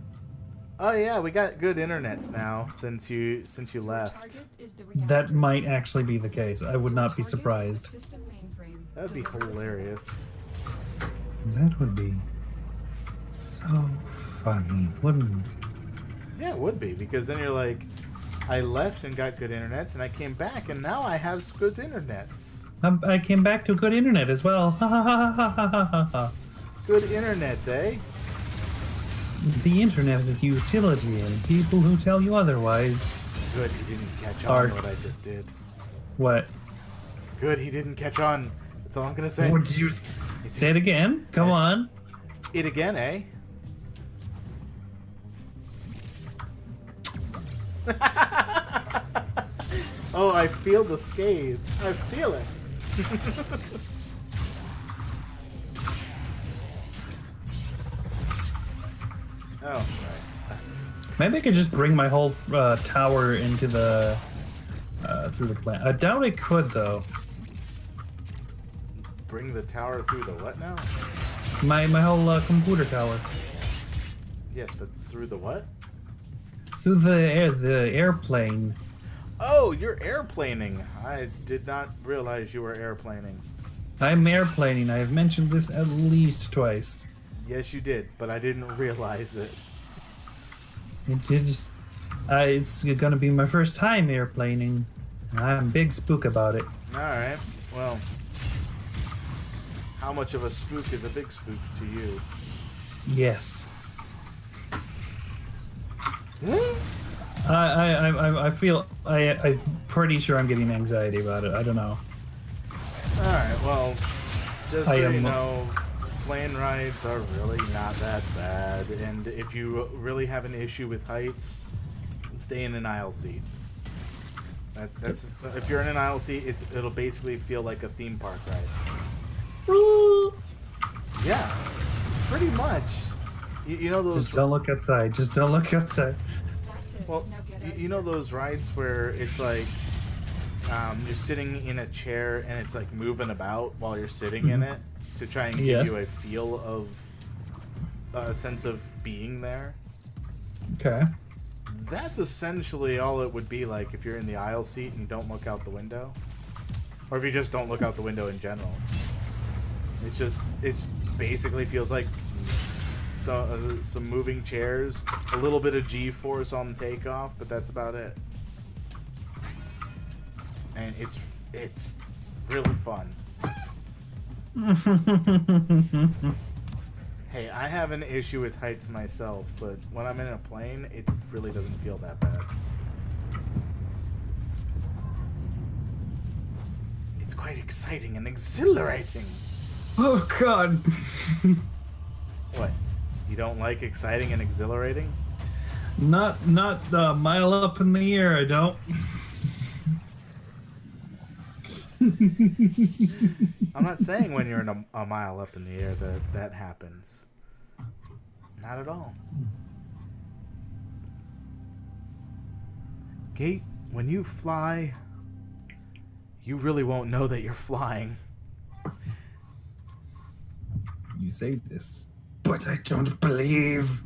oh yeah, we got good internets now since you left. That might actually be the case. I would not be surprised. That would be hilarious. That would be so funny, wouldn't it? Yeah, it would be, because then you're like, I left and got good internets, and I came back, and now I have good internets. I came back to good internet as well. Ha ha ha ha ha ha ha. Good internets, eh? The internet is utility, and people who tell you otherwise. Good, he didn't catch on what I just did. What? Good, he didn't catch on. That's all I'm gonna say. What did you say it again? Come on. It again, eh? Oh, I feel the scathe. I feel it. Oh, right. Maybe I could just bring my whole tower into the through the plant. I doubt it could though. Bring the tower through the what now? My whole computer tower Yes, but through the what? through the airplane. Oh, you're airplaning. I did not realize you were airplaning. I'm airplaning. I have mentioned this at least twice. Yes, you did, but I didn't realize it. It's gonna be my first time airplaning. I'm big spook about it. Alright, well. How much of a spook is a big spook to you? Yes. I feel I'm pretty sure I'm getting anxiety about it. I don't know. Alright, well, just so you know, plane rides are really not that bad, and if you really have an issue with heights, stay in an aisle seat. That's if you're in an aisle seat, it'll basically feel like a theme park ride. Yeah, pretty much. You know those. Just don't look outside. Just don't look outside. Well, you know those rides where it's like you're sitting in a chair and it's like moving about while you're sitting in it to try and give you a feel of a sense of being there. Okay. That's essentially all it would be like if you're in the aisle seat and you don't look out the window, or if you just don't look out the window in general. It's basically feels like some moving chairs, a little bit of G-force on takeoff, but that's about it. And it's really fun. Hey, I have an issue with heights myself, but when I'm in a plane, it really doesn't feel that bad. It's quite exciting and exhilarating. Oh God. What? You don't like exciting and exhilarating? Not a mile up in the air. I don't. I'm not saying when you're in a mile up in the air that happens. Not at all. Gate, when you fly, you really won't know that you're flying. You say this, but I don't believe.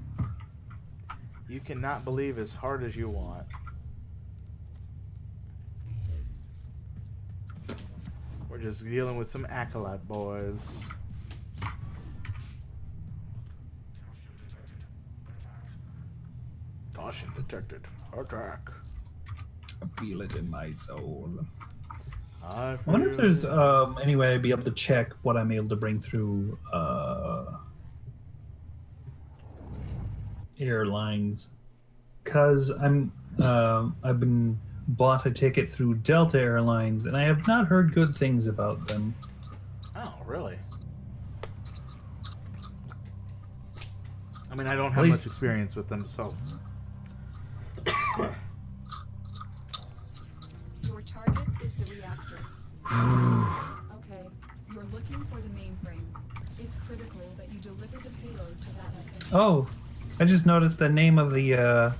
You cannot believe as hard as you want. We're just dealing with some acolyte boys. Caution detected. Attack. I feel it in my soul. I I wonder if there's any way I'd be able to check what I'm able to bring through airlines, because I've been bought a ticket through Delta Airlines and I have not heard good things about them. Oh, really? I mean, I don't have much experience with them, so. Your target is the reactor. Okay, you're looking for the mainframe. It's critical that you deliver the payload to that location. Oh, I just noticed the name of the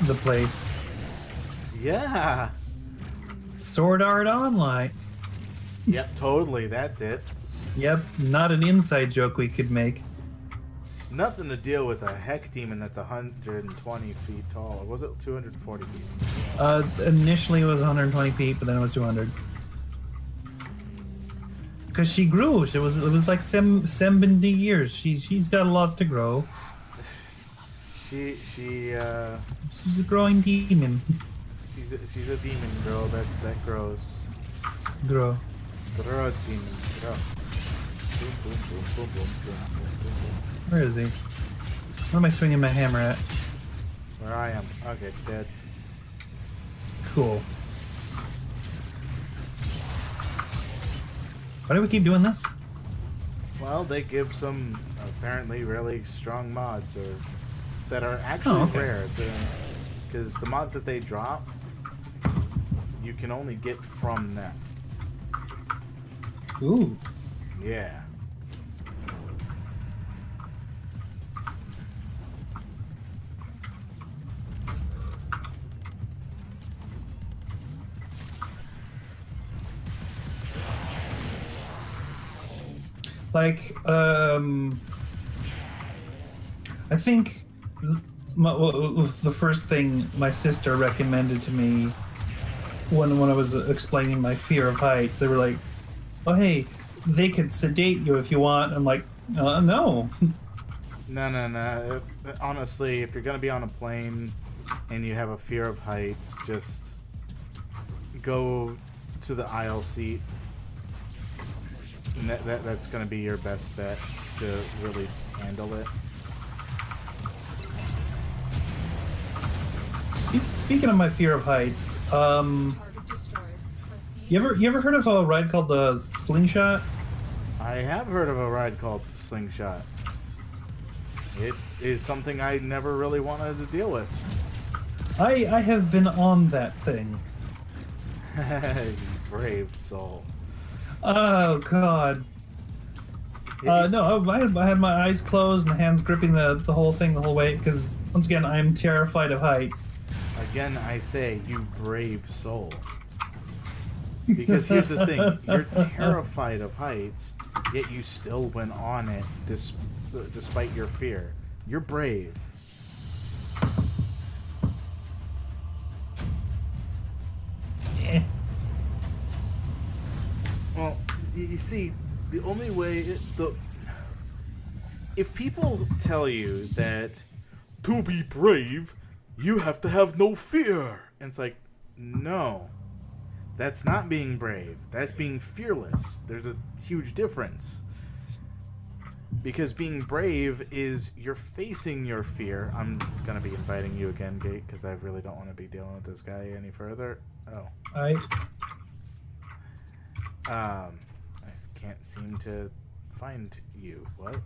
place. Yeah. Sword Art Online. Yep, totally. That's it. Yep, not an inside joke we could make. Nothing to deal with a heck demon that's 120 feet tall. Or was it 240 feet? Initially it was 120 feet, but then it was 200. Because she grew. It was like 70 years. She's got a lot to grow. She's She's a growing demon. she's a demon girl that grows. Grow. Grow demon. Grow. Boom, boom, boom, boom, boom, boom, boom, boom, boom. Where is he? What am I swinging my hammer at? Where I am. Okay, dead. Cool. Why do we keep doing this? Well, they give some apparently really strong mods that are actually rare. Because the mods that they drop, you can only get from them. Ooh. Yeah. Like, I think the first thing my sister recommended to me when I was explaining my fear of heights, they were like, "Oh, hey, they could sedate you if you want." I'm like, no. No. Honestly, if you're gonna be on a plane and you have a fear of heights, just go to the aisle seat. And that's going to be your best bet to really handle it. Speaking of my fear of heights, Target destroyed. Proceed you ever heard of a ride called the Slingshot? I have heard of a ride called the Slingshot. It is something I never really wanted to deal with. I have been on that thing. You brave soul. Oh God. No, I had my eyes closed and hands gripping the whole thing the whole way because once again I'm terrified of heights. Again, I say, you brave soul. Because here's the thing, you're terrified of heights, yet you still went on it despite your fear. You're brave. Eh. Well, you see, the only way if people tell you that to be brave, you have to have no fear, and it's like, no, that's not being brave. That's being fearless. There's a huge difference. Because being brave is you're facing your fear. I'm gonna be inviting you again, Gate, because I really don't want to be dealing with this guy any further. Oh. I can't seem to find you. What?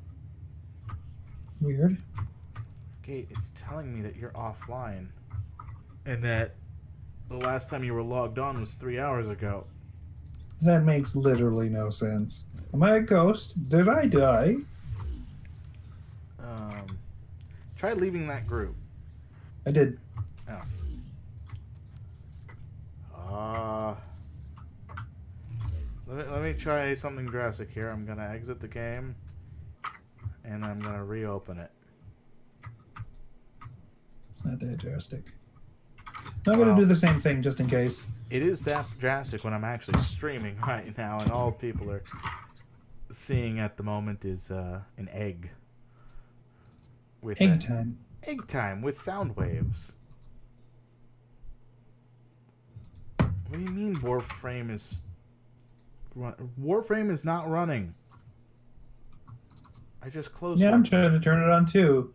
Weird. Gate, it's telling me that you're offline. And that the last time you were logged on was 3 hours ago. That makes literally no sense. Am I a ghost? Did I die? Try leaving that group. I did. Oh. Let me try something drastic here. I'm gonna exit the game, and I'm gonna reopen it. It's not that drastic. I'm gonna do the same thing just in case. It is that drastic when I'm actually streaming right now, and all people are seeing at the moment is an egg. With egg time. Egg time with sound waves. What do you mean Warframe is... Warframe is not running. I just closed Yeah, Warframe. I'm trying to turn it on too.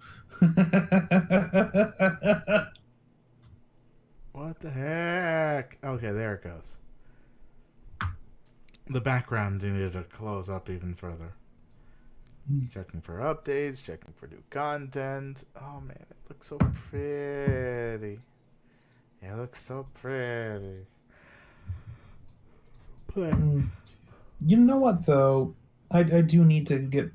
What the heck? Okay, there it goes. The background needed to close up even further. Checking for updates, checking for new content. Oh man, it looks so pretty. It looks so pretty. You know what though? I do need to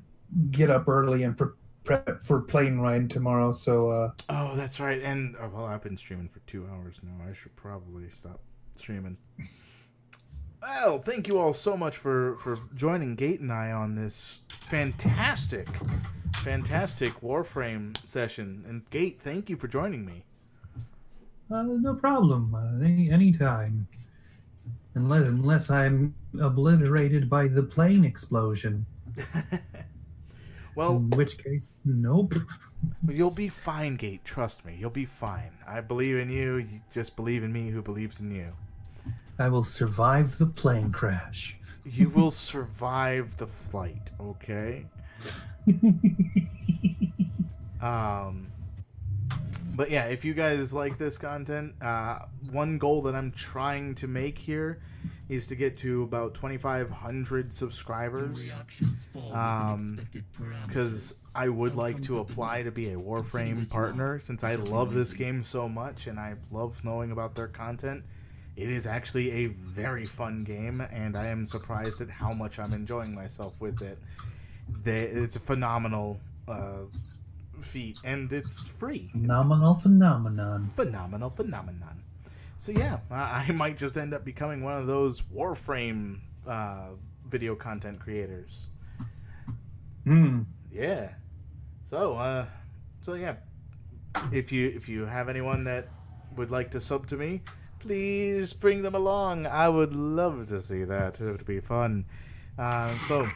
get up early and prep for plane ride tomorrow. So. Oh, that's right. And well, I've been streaming for 2 hours now. I should probably stop streaming. Well, thank you all so much for joining Gate and I on this fantastic Warframe session. And Gate, thank you for joining me. No problem. Anytime. Unless I'm obliterated by the plane explosion. Well, In which case, nope. you'll be fine, Gate. Trust me, you'll be fine. I believe in you. You just believe in me who believes in you. I will survive the plane crash. You will survive the flight, okay? But yeah, if you guys like this content, one goal that I'm trying to make here is to get to about 2,500 subscribers. Because I would like to apply to be a Warframe partner, since I love this game so much and I love knowing about their content. It is actually a very fun game, and I am surprised at how much I'm enjoying myself with it. It's a phenomenal feat, and it's free. Phenomenon. Phenomenon. So yeah, I might just end up becoming one of those Warframe video content creators. Yeah. So yeah, if you have anyone that would like to sub to me, please bring them along. I would love to see that. It would be fun. So,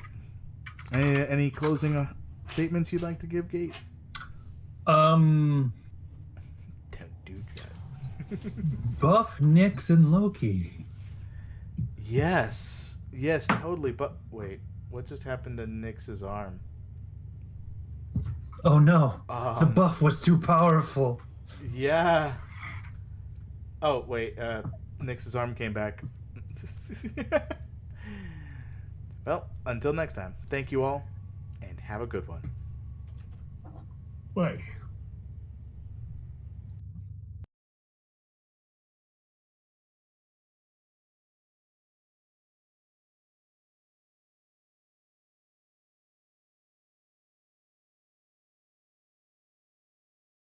any closing statements you'd like to give, Gate? Don't do that. Buff Nyx and Loki. Yes, totally. But wait, what just happened to Nyx's arm? Oh no, the buff was too powerful. Yeah. Oh wait, Nyx's arm came back. Well, until next time, thank you all, and have a good one. Bye.